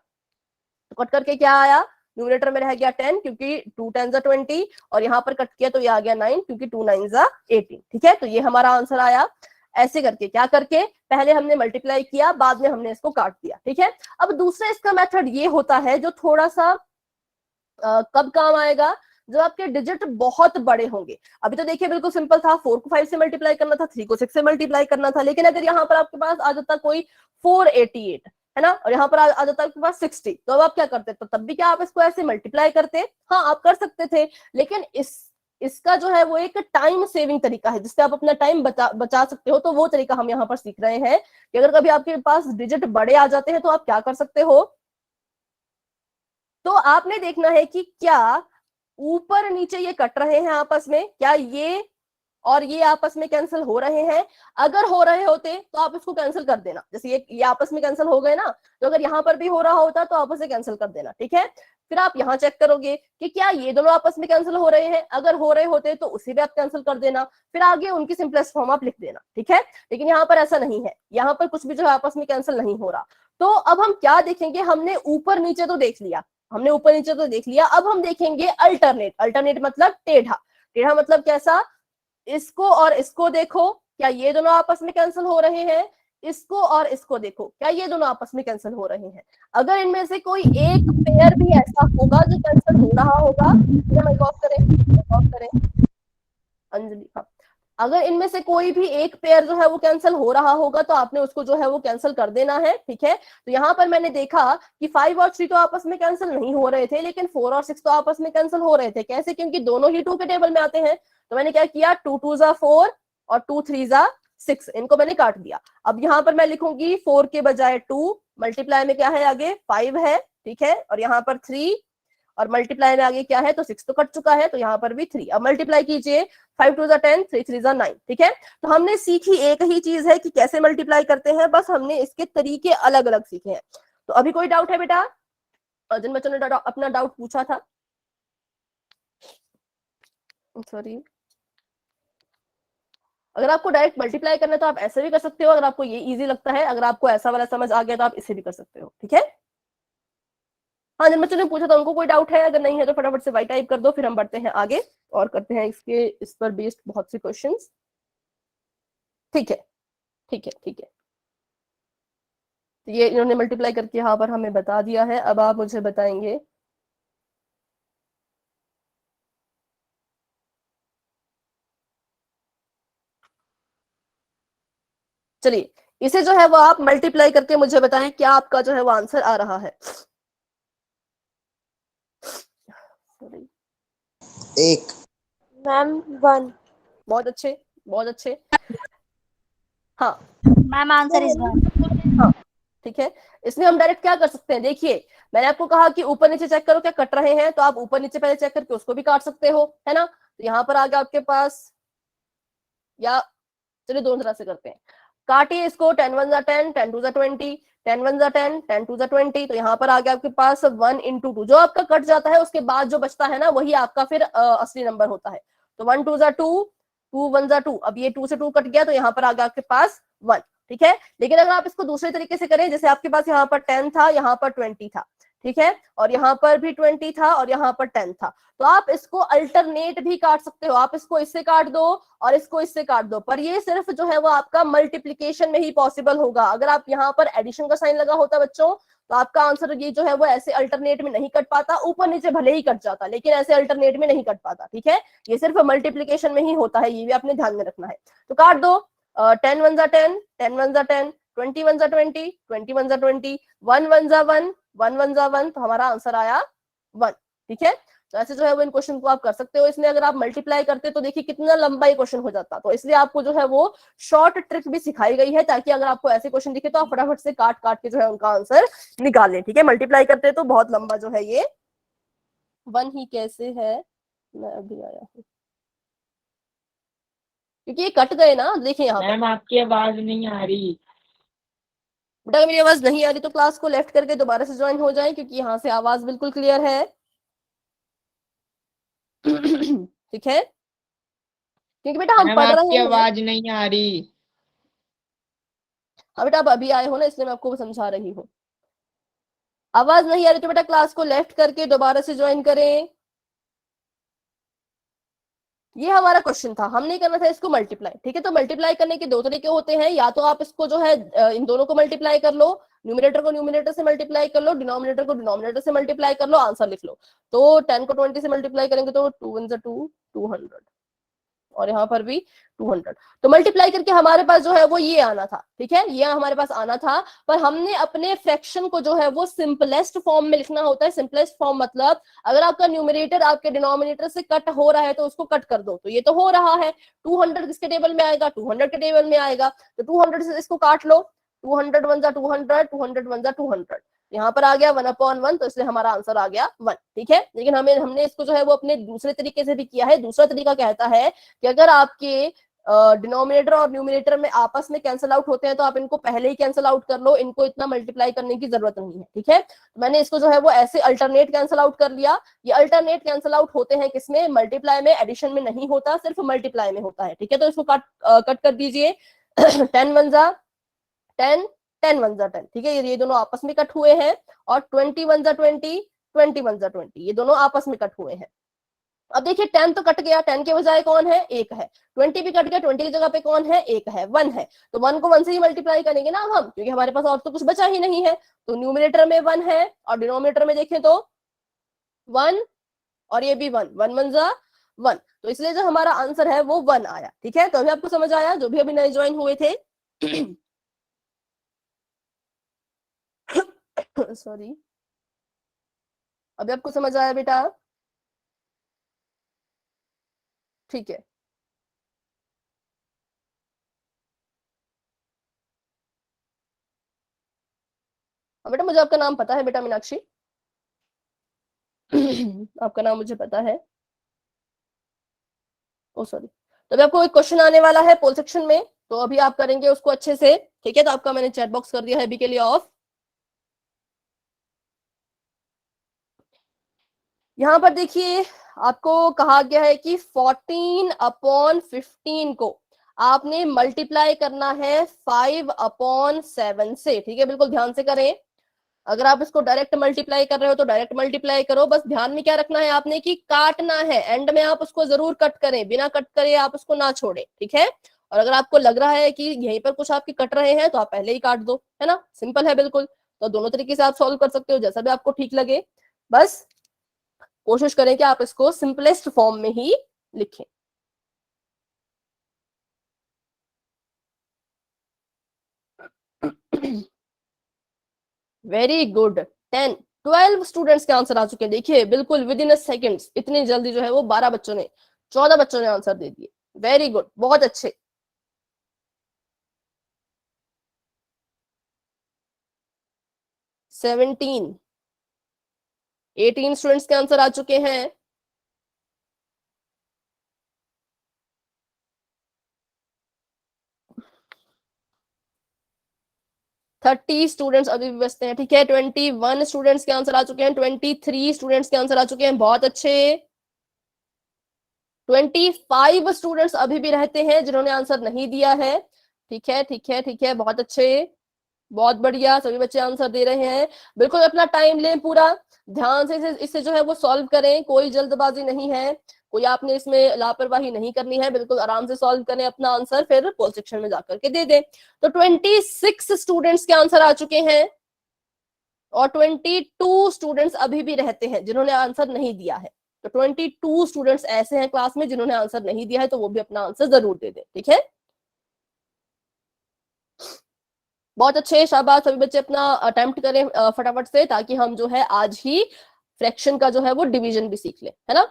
तो कट करके क्या आया, न्यूमरेटर में रह गया 10 क्योंकि 2 10 20, और यहाँ पर कट किया तो ये आ गया 9 क्योंकि 2 9 18। ठीक है, तो ये हमारा आंसर आया। ऐसे करके क्या करके, पहले हमने मल्टीप्लाई किया, बाद में हमने इसको काट दिया। ठीक है, अब दूसरा इसका मेथड ये होता है जो थोड़ा सा कब काम आएगा, जब आपके डिजिट बहुत बड़े होंगे। अभी तो देखिए बिल्कुल सिंपल था, 4 को 5 से मल्टीप्लाई करना था, 3 को 6 से मल्टीप्लाई करना था। लेकिन अगर यहाँ पर आपके पास आ जाता कोई 488 है ना, और यहाँ पर आ जाता आपके पास 60, तो अब आप क्या करते? तो तब भी क्या आप इसको ऐसे मल्टीप्लाई करते? हाँ, आप कर सकते थे, लेकिन इसका जो है वो एक टाइम सेविंग तरीका है जिससे आप अपना टाइम बचा सकते हो। तो वो तरीका हम यहाँ पर सीख रहे हैं कि अगर कभी आपके पास डिजिट बड़े आ जाते हैं तो आप क्या कर सकते हो। तो आपने देखना है कि क्या ऊपर नीचे ये कट रहे हैं आपस में, क्या ये और ये आपस में कैंसिल हो रहे हैं? अगर हो रहे होते तो आप इसको कैंसिल कर देना। जैसे ये आपस में कैंसिल हो गए ना, तो अगर यहाँ पर भी हो रहा होता तो आपस में कैंसिल कर देना। ठीक है, फिर आप यहाँ चेक करोगे कि क्या ये दोनों आपस में कैंसिल हो रहे हैं। अगर हो रहे होते तो उसी भी आप कैंसिल कर देना, फिर आगे उनकी सिंपलेस्ट फॉर्म आप लिख देना। ठीक है, लेकिन यहाँ पर ऐसा नहीं है, यहाँ पर कुछ भी जो है आपस में कैंसिल नहीं हो रहा। तो अब हम क्या देखेंगे, हमने ऊपर नीचे तो देख लिया, हमने ऊपर नीचे तो देख लिया, अब हम देखेंगे अल्टरनेट। अल्टरनेट मतलब टेढ़ा। टेढ़ा मतलब कैसा? इसको और इसको देखो, क्या ये दोनों आपस में कैंसिल हो रहे हैं? इसको और इसको देखो, क्या ये दोनों आपस में कैंसिल हो रहे हैं? अगर इनमें से कोई एक पेयर भी ऐसा होगा जो कैंसिल हो रहा होगा, माइक ऑफ करें, माइक ऑफ करें अंजलि। हाँ, अगर इनमें से कोई भी एक पेयर जो है वो कैंसिल हो रहा होगा तो आपने उसको जो है वो कैंसिल कर देना है। ठीक है, तो यहाँ पर मैंने देखा कि 5 और 3 तो आपस में कैंसिल नहीं हो रहे थे, लेकिन 4 और 6 तो आपस में कैंसिल हो रहे थे। कैसे? क्योंकि दोनों ही 2 के टेबल में आते हैं। तो मैंने क्या किया, 2 2 4 और 2 3 6, इनको मैंने काट दिया। अब यहाँ पर मैं लिखूंगी 4 के बजाय 2, मल्टीप्लाई में क्या है आगे 5 है। ठीक है, और यहाँ पर 3, और मल्टीप्लाई में आगे क्या है, तो 6 तो कट चुका है, तो यहाँ पर भी 3। अब मल्टीप्लाई कीजिए, 5 2 10, 3 3 9। ठीक है, तो हमने सीखी एक ही चीज है कि कैसे मल्टीप्लाई करते हैं, बस हमने इसके तरीके अलग अलग सीखे हैं। तो अभी कोई डाउट है बेटा? जिन बच्चों ने अपना डाउट पूछा था, सॉरी, अगर आपको डायरेक्ट मल्टीप्लाई करना है तो आप ऐसे भी कर सकते हो, अगर आपको ये इजी लगता है। अगर आपको ऐसा वाला समझ आ गया तो आप इसे भी कर सकते हो। ठीक है, हाँ, जिन बच्चों ने पूछा था उनको कोई डाउट है? अगर नहीं है तो फटाफट से वाई टाइप कर दो, फिर हम बढ़ते हैं आगे और करते हैं इस पर बेस्ड बहुत से क्वेश्चंस। ठीक है, ठीक है, ठीक है, तो ये इन्होंने मल्टीप्लाई करके यहाँ पर हमें बता दिया है। अब आप मुझे बताएंगे, चलिए इसे जो है वो आप मल्टीप्लाई करके मुझे बताएं क्या आपका जो है वो आंसर आ रहा है। 1 मैम 1। बहुत अच्छे, बहुत अच्छे। हाँ मैम आंसर इज 1। हाँ, ठीक है, इसमें हम डायरेक्ट क्या कर सकते हैं, देखिए मैंने आपको कहा कि ऊपर नीचे चेक करो क्या कट रहे हैं, तो आप ऊपर नीचे पहले चेक करके उसको भी काट सकते हो, है ना। तो यहाँ पर आ गया आपके पास, या चलिए दोनों तरह से करते हैं, काटिए इसको, 10 1 जा 10, 10 2 जा 20, 10 1 जा 10, 10 2 जा 20, तो यहाँ पर आ गया आपके पास 1 into 2, जो आपका कट जाता है उसके बाद जो बचता है ना वही आपका फिर असली नंबर होता है। तो 1 2 जा 2, 2 1 जा 2, अब ये 2 से 2 कट गया तो यहाँ पर आ गया आपके पास 1, ठीक है। लेकिन अगर आप इसको दूसरे तरीके से करें, जैसे आपके पास यहाँ पर 10 था, यहाँ पर 20 था, ठीक है, और यहाँ पर भी 20 था और यहाँ पर 10 था, तो आप इसको अल्टरनेट भी काट सकते हो, आप इसको इससे काट दो और इसको इससे काट दो, पर ये सिर्फ जो है वो आपका मल्टीप्लीकेशन में ही पॉसिबल होगा। अगर आप यहाँ पर एडिशन का साइन लगा होता बच्चों तो आपका आंसर ये जो है वो ऐसे अल्टरनेट में नहीं कट पाता, ऊपर नीचे भले ही कट जाता लेकिन ऐसे अल्टरनेट में नहीं कट पाता, ठीक है, ये सिर्फ मल्टीप्लीकेशन में ही होता है, ये भी आपने ध्यान में रखना है। तो काट दो, 10 1 जा 10, 10 1 जा 10, 20 1 जा 20, 20 1 जा 20, 1 1 जा 1, 1 1 जा 1, तो हमारा आंसर आया 1, ठीक है। तो ऐसे जो है वो इन क्वेश्चन को आप कर सकते हो। इसमें अगर आप मल्टीप्लाई करते तो देखिए कितना लंबा ये क्वेश्चन हो जाता, तो इसलिए आपको जो है वो शॉर्ट ट्रिक भी सिखाई गई है ताकि अगर आपको ऐसे क्वेश्चन दिखे तो आप फटाफट से काट काट के जो है उनका आंसर निकाल लें, ठीक है। मल्टीप्लाई करते तो बहुत लंबा जो है ये 1 ही कैसे है, मैं अभी आया हूँ क्योंकि ये कट गए ना, देखिए यहाँ पर मैम आपकी आवाज नहीं आ रही। बेटा अगर मेरी आवाज नहीं आ रही तो क्लास को लेफ्ट करके दोबारा से ज्वाइन हो जाए क्योंकि यहाँ से आवाज बिल्कुल क्लियर है, ठीक है, क्योंकि बेटा हम मैम पढ़ आपकी रहे हैं। आवाज नहीं आ रही। हाँ बेटा, आप अभी आए हो ना इसलिए मैं आपको समझा रही हूँ। आवाज नहीं आ रही तो बेटा क्लास को लेफ्ट करके दोबारा से ज्वाइन करें। ये हमारा क्वेश्चन था, हमने करना था इसको मल्टीप्लाई, ठीक है। तो मल्टीप्लाई करने के दो तरीके होते हैं, या तो आप इसको जो है इन दोनों को मल्टीप्लाई कर लो, न्यूमरेटर को न्यूमरेटर से मल्टीप्लाई कर लो, डिनोमिनेटर को डिनोमिनेटर से मल्टीप्लाई कर लो, आंसर लिख लो। तो 10 को 20 से मल्टीप्लाई करेंगे तो 2 1 2, 200, और यहाँ पर भी 200, तो मल्टीप्लाई करके हमारे पास जो है वो ये आना था, ठीक है, ये हमारे पास आना था। पर हमने अपने फ्रैक्शन को जो है वो सिंपलेस्ट फॉर्म में लिखना होता है। सिंपलेस्ट फॉर्म मतलब अगर आपका न्यूमरेटर आपके डिनोमिनेटर से कट हो रहा है तो उसको कट कर दो, तो ये तो हो रहा है, 200 किसके टेबल में आएगा, 200 के टेबल में आएगा, तो 200 से इसको काट लो, 200 1 जा 200, 200 1 जा 200, यहाँ पर आ गया 1/1, तो इसलिए हमारा आंसर आ गया 1, ठीक है। लेकिन हमने इसको जो है वो अपने दूसरे तरीके से भी किया है। दूसरा तरीका कहता है कि अगर आपके डिनोमिनेटर और न्यूमिनेटर में आपस में कैंसिल आउट होते हैं तो आप इनको पहले ही कैंसिल आउट कर लो, इनको इतना मल्टीप्लाई करने की जरूरत नहीं है, ठीक है। तो मैंने इसको जो है वो ऐसे अल्टरनेट कैंसिल आउट कर लिया। ये अल्टरनेट कैंसिल आउट होते हैं किसमें, मल्टीप्लाई में, एडिशन में नहीं होता, सिर्फ मल्टीप्लाई में होता है, ठीक है। तो इसको कट कर दीजिए, 10 1 जा 10, 10 1 जा 10, ठीक है, ये दोनों आपस में कट हुए हैं, और 20 1 जा 20, 20 1 जा 20, ये दोनों आपस में कट हुए हैं। अब देखिए 10 तो कट गया, 10 के बजाय कौन है, 1 है, 20 भी कट गया, 20 की जगह पे कौन है, 1 है, 1 है, तो 1 को 1 से ही मल्टीप्लाई करेंगे ना अब हम, क्योंकि हमारे पास और तो कुछ बचा ही नहीं है। तो न्यूमिनेटर में 1 है और डिनोमिनेटर में देखें तो 1, और ये भी 1, 1 1 जा 1, तो इसलिए जो हमारा आंसर है वो 1 आया, ठीक है। तो अभी आपको समझ आया, जो भी अभी नए ज्वाइन हुए थे। सॉरी, अभी आपको समझ आया बेटा, ठीक है। बेटा मुझे आपका नाम पता है बेटा, मीनाक्षी। आपका नाम मुझे पता है, ओ सॉरी। तो अभी आपको एक क्वेश्चन आने वाला है पोल सेक्शन में, तो अभी आप करेंगे उसको अच्छे से, ठीक है। तो आपका मैंने चैट बॉक्स कर दिया है अभी के लिए ऑफ। यहाँ पर देखिए आपको कहा गया है कि 14/15 को आपने मल्टीप्लाई करना है 5/7 से, ठीक है, बिल्कुल ध्यान से करें। अगर आप इसको डायरेक्ट मल्टीप्लाई कर रहे हो तो डायरेक्ट मल्टीप्लाई करो, बस ध्यान में क्या रखना है आपने कि काटना है, एंड में आप उसको जरूर कट करें, बिना कट करे आप उसको ना छोड़े, ठीक है। और अगर आपको लग रहा है कि यहीं पर कुछ आपके कट रहे हैं तो आप पहले ही काट दो, है ना, सिंपल है बिल्कुल। तो दोनों तरीके से आप सॉल्व कर सकते हो, जैसा भी आपको ठीक लगे, बस कोशिश करें कि आप इसको सिंपलेस्ट फॉर्म में ही लिखें। वेरी गुड, 10 12 स्टूडेंट्स के आंसर आ चुके हैं, देखिए बिल्कुल विद इन अ सेकेंड्स, इतनी जल्दी जो है वो 12 बच्चों ने, 14 बच्चों ने आंसर दे दिए, वेरी गुड, बहुत अच्छे। 17 18 स्टूडेंट्स के आंसर आ चुके हैं। 30 स्टूडेंट्स अभी भी बचते हैं, ठीक है। 21 स्टूडेंट्स के आंसर आ चुके हैं, 23 स्टूडेंट्स के आंसर आ चुके हैं, बहुत अच्छे। 25 स्टूडेंट्स अभी भी रहते हैं जिन्होंने आंसर नहीं दिया है, ठीक है, ठीक है, ठीक है, बहुत अच्छे, बहुत बढ़िया, सभी बच्चे आंसर दे रहे हैं। बिल्कुल अपना टाइम लें, पूरा ध्यान से इसे जो है वो सॉल्व करें, कोई जल्दबाजी नहीं है, कोई आपने इसमें लापरवाही नहीं करनी है, बिल्कुल आराम से सॉल्व करें अपना आंसर, फिर पोल सेक्शन में जाकर के दे दें। तो 26 स्टूडेंट्स के आंसर आ चुके हैं और 22 स्टूडेंट्स अभी भी रहते हैं जिन्होंने आंसर नहीं दिया है। तो 22 स्टूडेंट्स ऐसे हैं क्लास में जिन्होंने आंसर नहीं दिया है, तो वो भी अपना आंसर जरूर दे दें, ठीक है। बहुत अच्छे, शाबाश, सभी बच्चे अपना अटेम्प्ट करें फटाफट से, ताकि हम जो है आज ही फ्रैक्शन का जो है वो डिवीजन भी सीख ले, है ना।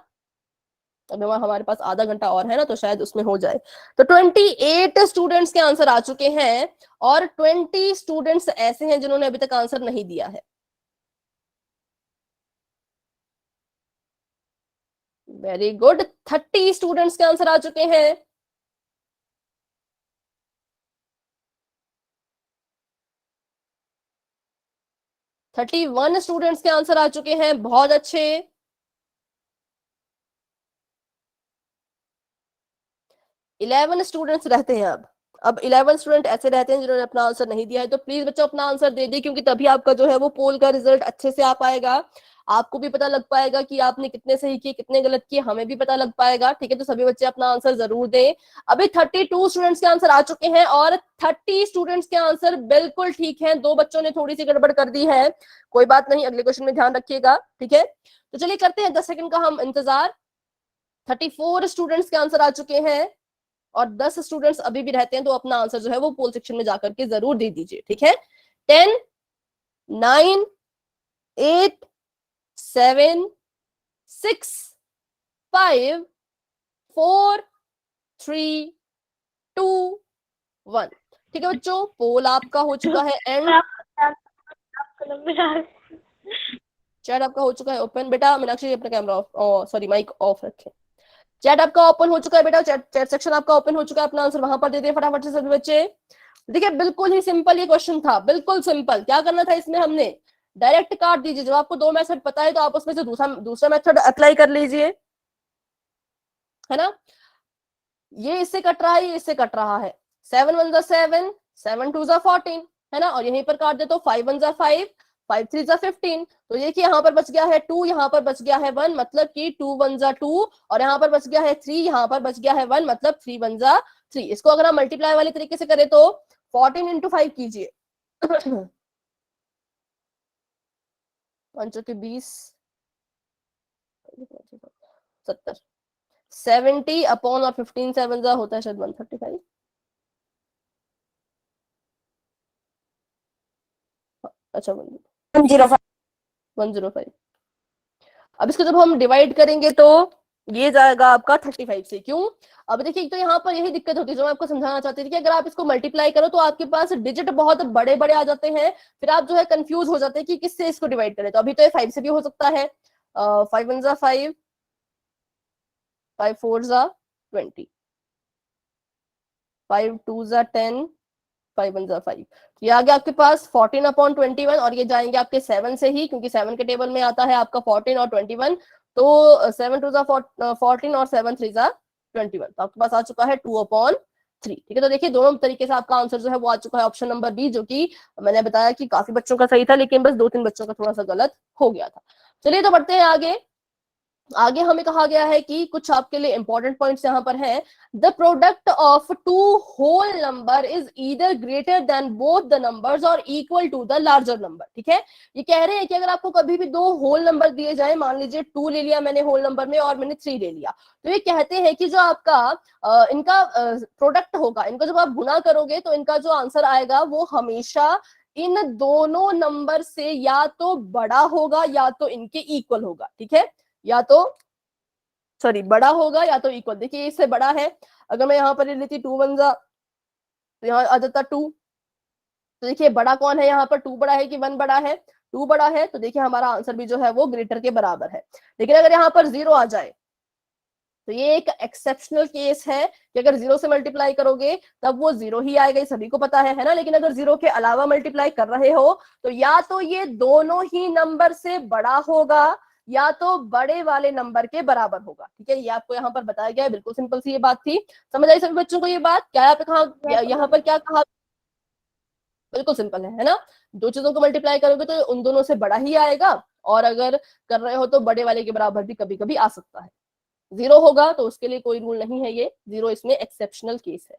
अभी हमारे पास आधा घंटा और है ना, तो शायद उसमें हो जाए। तो 28 स्टूडेंट्स के आंसर आ चुके हैं और 20 स्टूडेंट्स ऐसे हैं जिन्होंने अभी तक आंसर नहीं दिया है। वेरी गुड, 30 स्टूडेंट्स के आंसर आ चुके हैं। थर्टी 31 स्टूडेंट्स के आंसर आ चुके हैं, बहुत अच्छे। 11 स्टूडेंट्स रहते हैं अब 11 स्टूडेंट ऐसे रहते हैं जिन्होंने अपना आंसर नहीं दिया है। तो प्लीज बच्चों अपना आंसर दे दिए, क्योंकि तभी आपका जो है वो पोल का रिजल्ट अच्छे से आ पाएगा, आपको भी पता लग पाएगा कि आपने कितने सही किए कितने गलत किए, हमें भी पता लग पाएगा, ठीक है। तो सभी बच्चे अपना आंसर जरूर दें। अभी 32 स्टूडेंट्स के आंसर आ चुके हैं और 30 स्टूडेंट्स के आंसर बिल्कुल ठीक है। 2 बच्चों ने थोड़ी सी गड़बड़ कर दी है, कोई बात नहीं, अगले क्वेश्चन में ध्यान रखिएगा, ठीक है। तो चलिए करते हैं 10 सेकंड का हम इंतजार। 34 स्टूडेंट्स के आंसर आ चुके हैं और 10 स्टूडेंट्स अभी भी रहते हैं, तो अपना आंसर जो है वो पोल सेक्शन में जाकर के जरूर दे दीजिए, ठीक है। 10, 9, 8, 7, 6, 5, 4, 3, 2, 1, ठीक है बच्चों, पोल आपका हो चुका है एंड। चैट आपका हो चुका है ओपन। बेटा मीनाक्षी अपना camera off, sorry mic off रखें। चैट आपका ओपन हो चुका है बेटा, चैट सेक्शन आपका ओपन हो चुका है, अपना आंसर वहां पर दे दें फटाफट से सभी बच्चे। देखिए बिल्कुल ही सिंपल ये क्वेश्चन था, बिल्कुल सिंपल। क्या करना था इसमें, हमने डायरेक्ट काट दीजिए। जब आपको 2 मेथड पता है तो आप उसमें से दूसरा मेथड अप्लाई कर लीजिए, है ना। ये इससे कट रहा है, ये इससे कट रहा है। 7 1 जा 7, 7 2 जा 14, है ना। और यहीं पर काट दे तो 5 1 जा 5, 5 3 जा 15। तो ये कि यहाँ पर बच गया है 2, यहाँ पर बच गया है 1, मतलब कि 2 1 जा 2, और यहाँ पर बच गया है 3, यहाँ पर बच गया है 1, मतलब 3 1 जा 3। इसको अगर हम मल्टीप्लाई वाले तरीके से करें तो 14 इंटू 5 कीजिए, 5 के 20, 70, 70 अपॉन और 15 7 जा होता है शायद 135। अच्छा 105। अब इसको जब हम डिवाइड करेंगे तो ये जाएगा आपका 35 से। क्यों, अब देखिए तो यहाँ पर यही दिक्कत होती है जो मैं आपको समझाना चाहती थी कि अगर आप इसको मल्टीप्लाई करो तो आपके पास डिजिट बहुत बड़े बड़े आ जाते हैं, फिर आप जो है कंफ्यूज हो जाते हैं कि किससे इसको डिवाइड करें। तो अभी तो ये 5 से भी हो सकता है, 5 1 जा 5, 5 4 जा 20, 5 2 जा 10, 5 1 जा 5। ये आ गया आपके पास 14 अपॉन 21, और ये जाएंगे आपके 7 से ही, क्योंकि 7 के टेबल में आता है आपका 14 और 21। तो 7 2 जा 14 और 7 3 जा 21, तो आपके पास आ चुका है 2 अपॉन 3, ठीक है। तो देखिए दोनों तरीके से आपका आंसर जो है वो आ चुका है ऑप्शन नंबर बी, जो कि मैंने बताया कि काफी बच्चों का सही था, लेकिन बस 2-3 बच्चों का थोड़ा सा गलत हो गया था। चलिए तो बढ़ते हैं आगे। आगे हमें कहा गया है कि कुछ आपके लिए इंपॉर्टेंट पॉइंट्स यहाँ पर हैं। The product of 2 whole number is either greater than both the numbers और equal to the larger number, ठीक है। ये कह रहे हैं कि अगर आपको कभी भी 2 होल नंबर दिए जाए, मान लीजिए 2 ले लिया मैंने होल नंबर में और मैंने 3 ले लिया, तो ये कहते हैं कि जो आपका इनका प्रोडक्ट होगा, इनको जब आप गुना करोगे तो इनका जो आंसर आएगा वो हमेशा इन दोनों नंबर से या तो बड़ा होगा या तो इनके इक्वल होगा, ठीक है। या तो सॉरी बड़ा होगा या तो इक्वल। देखिए इससे बड़ा है, अगर मैं यहाँ पर ले लेती 2 1 जा, तो यहाँ आ जाता 2। तो देखिए बड़ा कौन है यहाँ पर, 2 बड़ा है कि 1 बड़ा है, 2 बड़ा है। तो देखिए हमारा आंसर भी जो है वो ग्रेटर के बराबर है। लेकिन अगर यहाँ पर 0 आ जाए, तो ये एक एक्सेप्शनल केस है कि अगर 0 से मल्टीप्लाई करोगे तब वो 0 ही आएगा, ये सभी को पता है ना। लेकिन अगर 0 के अलावा मल्टीप्लाई कर रहे हो तो या तो ये दोनों ही नंबर से बड़ा होगा या तो बड़े वाले नंबर के बराबर होगा, ठीक है। ये आपको यहाँ पर बताया गया है, बिल्कुल सिंपल सी ये बात थी। समझ आई सभी बच्चों को ये बात? क्या यहाँ पर क्या कहा? बिल्कुल सिंपल है ना। दो चीजों को मल्टीप्लाई करोगे तो उन दोनों से बड़ा ही आएगा, और अगर कर रहे हो तो बड़े वाले के बराबर भी कभी कभी आ सकता है। 0 होगा तो उसके लिए कोई रूल नहीं है, ये 0 इसमें एक्सेप्शनल केस है।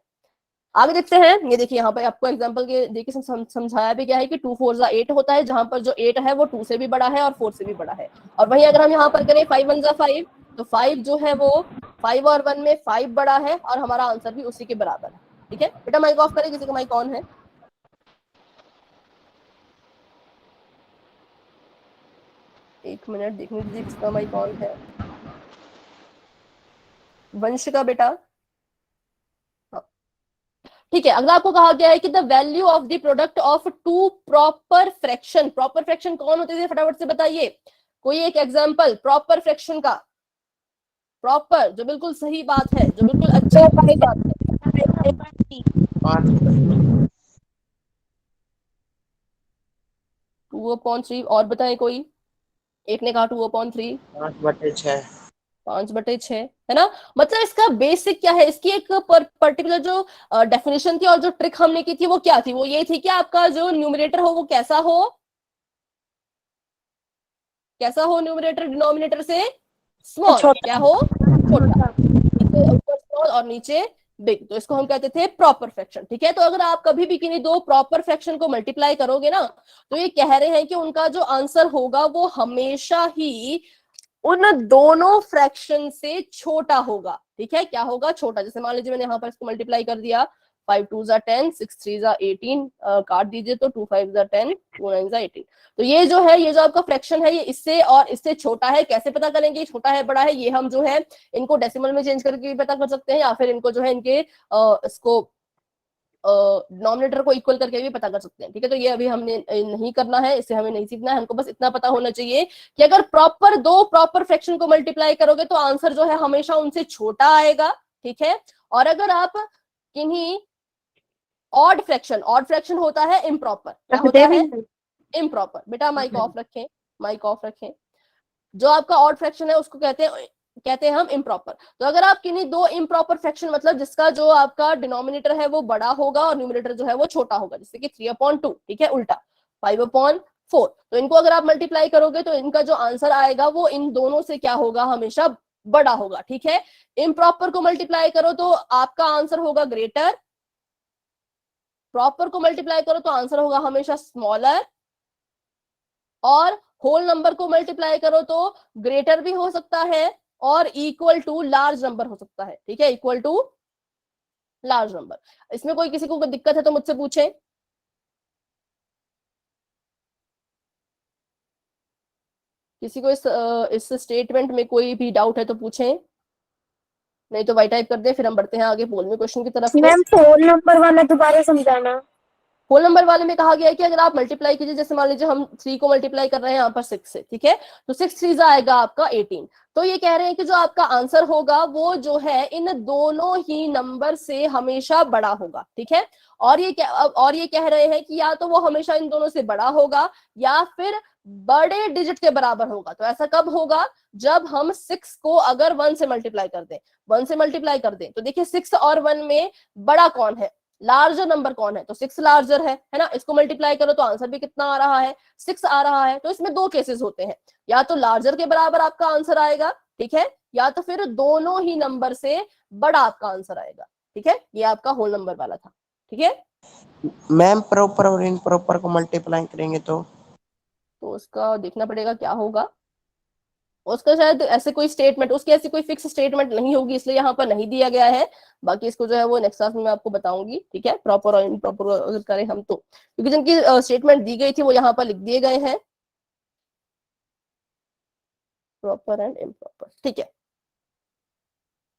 आगे देखते हैं। ये देखिए यहाँ पर आपको एग्जांपल के देखिए समझाया भी गया है कि 2 4 जा 8 होता है, जहां पर जो 8 है वो 2 से भी बड़ा है और 4 से भी बड़ा है। और वहीं अगर हम यहाँ पर करें 5 1 जा 5, तो 5 जो है वो 5 और 1 में 5 बड़ा है और हमारा आंसर भी उसी के बराबर है, ठीक है। बेटा माइक ऑफ करें, किसी का माइक ऑन है? एक मिनट देखने दीजिए किसका माइक ऑन है। वंश का बेटा, ठीक है। अगला आपको कहा गया है कि the value of the product of two proper fraction. Proper fraction कौन होते थे, फटाफट से बताइए कोई एक एग्जांपल प्रॉपर फ्रैक्शन का। प्रॉपर जो बिल्कुल सही बात है, जो बिल्कुल अच्छी बात है। 2/3 और बताएं कोई। एक ने कहा 2/3, 5/6, 5/6 है ना। मतलब इसका बेसिक क्या है, इसकी एक पर्टिकुलर जो डेफिनेशन थी और जो ट्रिक हमने की थी वो क्या थी, वो ये थी कि आपका जो न्यूमरेटर हो वो कैसा हो, न्यूमरेटर डिनोमिनेटर से स्मॉल, क्या हो, छोटा, ऊपर स्मॉल और नीचे बिग। तो इसको हम कहते थे प्रॉपर फ्रैक्शन, ठीक है। तो अगर आप कभी भी किन्हीं दो प्रॉपर फ्रैक्शन को मल्टीप्लाई करोगे ना, तो ये कह रहे हैं कि उनका जो आंसर होगा वो हमेशा ही उन दोनों फ्रैक्शन से छोटा होगा, ठीक है। क्या होगा, छोटा। जैसे मान लीजिए मैंने यहाँ पर इसको मल्टीप्लाई कर दिया, 5 2 जा 10, 6 3 जा 18, काट दीजिए तो 2 5 जा 10, 2 9 जा 18। तो ये जो है, ये जो आपका फ्रैक्शन है, ये इससे और इससे छोटा है। कैसे पता करेंगे छोटा है बड़ा है? ये हम जो है इनको डेसिमल में चेंज करके भी पता कर सकते हैं, या फिर इनको जो है इनके इसको डिनोमिनेटर को इक्वल करके भी पता कर सकते हैं, ठीक है। तो ये अभी हमने नहीं करना है, इससे हमें नहीं सीखना है। हमको बस इतना पता होना चाहिए कि अगर दो प्रॉपर फ्रैक्शन को मल्टीप्लाई करोगे तो आंसर जो है हमेशा उनसे छोटा आएगा, ठीक है। और अगर आप किन्हीं ऑड फ्रैक्शन होता है इम्प्रॉपर, क्या होता है, इम्प्रॉपर। बेटा माइक ऑफ रखें, माइक ऑफ रखें। जो आपका ऑड फ्रैक्शन है उसको कहते हैं हम इम्प्रॉपर। तो अगर आप किन्हीं दो इम्प्रॉपर फ्रैक्शन, मतलब जिसका जो आपका डिनोमिनेटर है वो बड़ा होगा और न्यूमरेटर जो है वो छोटा होगा, जैसे कि 3/2, ठीक है, उल्टा 5/4, तो इनको अगर आप मल्टीप्लाई करोगे तो इनका जो आंसर आएगा वो इन दोनों से क्या होगा, हमेशा बड़ा होगा, ठीक है। इम्प्रॉपर को मल्टीप्लाई करो तो आपका आंसर होगा ग्रेटर, प्रॉपर को मल्टीप्लाई करो तो आंसर होगा हमेशा स्मॉलर, और होल नंबर को मल्टीप्लाई करो तो ग्रेटर भी हो सकता है और इक्वल टू लार्ज नंबर हो सकता है, ठीक है, इक्वल टू लार्ज नंबर। इसमें कोई किसी को दिक्कत है तो मुझसे पूछे। किसी को इस स्टेटमेंट में कोई भी डाउट है तो पूछें, नहीं तो वाई टाइप कर दे, फिर हम बढ़ते हैं आगे पोल में क्वेश्चन की तरफ। मैम होल नंबर वाला दोबारा समझाना। होल नंबर वाले में कहा गया है कि अगर आप मल्टीप्लाई कीजिए, जैसे मान लीजिए हम 3 को मल्टीप्लाई कर रहे हैं यहाँ पर 6 से, ठीक है, तो 6 3 आएगा आपका 18। तो ये कह रहे हैं कि जो आपका आंसर होगा वो जो है इन दोनों ही नंबर से हमेशा बड़ा होगा, ठीक है। और ये कह रहे हैं कि या तो वो हमेशा इन दोनों से बड़ा होगा या फिर बड़े डिजिट के बराबर होगा। तो ऐसा कब होगा, जब हम 6 को अगर 1 से मल्टीप्लाई कर दें, 1 से मल्टीप्लाई कर दें, तो देखिए 6 और 1 में बड़ा कौन है, लार्जर नंबर कौन है, तो 6 लार्जर है ना। इसको मल्टीप्लाई करो तो आंसर भी कितना आ रहा है, 6 आ रहा है। तो इसमें दो केसेस होते हैं, या तो लार्जर के बराबर आपका आंसर आएगा, ठीक है, या तो फिर दोनों ही नंबर से बड़ा आपका आंसर आएगा, ठीक है। ये आपका होल नंबर वाला था, ठीक है। मैम प्रॉपर और इनप्रॉपर को मल्टीप्लाई करेंगे तो उसका देखना पड़ेगा क्या होगा। उसका शायद ऐसे कोई स्टेटमेंट, उसकी ऐसी कोई फिक्स स्टेटमेंट नहीं होगी, इसलिए यहाँ पर नहीं दिया गया है। बाकी इसको जो है वो नेक्स्ट क्लास में मैं आपको बताऊंगी, ठीक है। प्रॉपर और इनप्रॉपर अगर करें हम तो, क्योंकि जिनकी स्टेटमेंट दी गई थी वो यहाँ पर लिख दिए गए हैं, प्रॉपर एंड इम्प्रॉपर, ठीक है।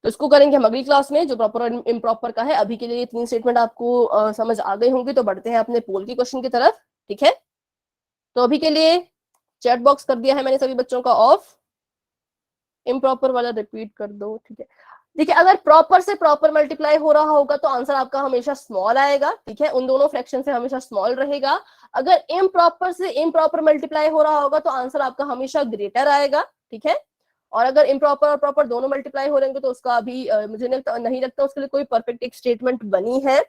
तो इसको करेंगे हम अगली क्लास में, जो प्रॉपर और इम्प्रॉपर का है। अभी के लिए ये 3 स्टेटमेंट आपको समझ आ गई होंगी, तो बढ़ते हैं अपने पोल की क्वेश्चन की तरफ, ठीक है। तो अभी के लिए चैट बॉक्स कर दिया है मैंने सभी बच्चों का ऑफ। इम्प्रॉपर वाला रिपीट कर दो, ठीक है। देखिए अगर प्रॉपर से प्रॉपर मल्टीप्लाई हो रहा होगा तो आंसर आपका हमेशा स्मॉल आएगा, ठीक है, उन दोनों फ्रैक्शन से हमेशा स्मॉल रहेगा। अगर इम्प्रॉपर से इम्प्रॉपर मल्टीप्लाई हो रहा होगा तो आंसर आपका हमेशा ग्रेटर आएगा, ठीक है। और अगर इम्प्रॉपर और प्रॉपर दोनों मल्टीप्लाई हो रहेंगे तो उसका अभी मुझे नहीं लगता उसके लिए कोई परफेक्ट एक स्टेटमेंट बनी है।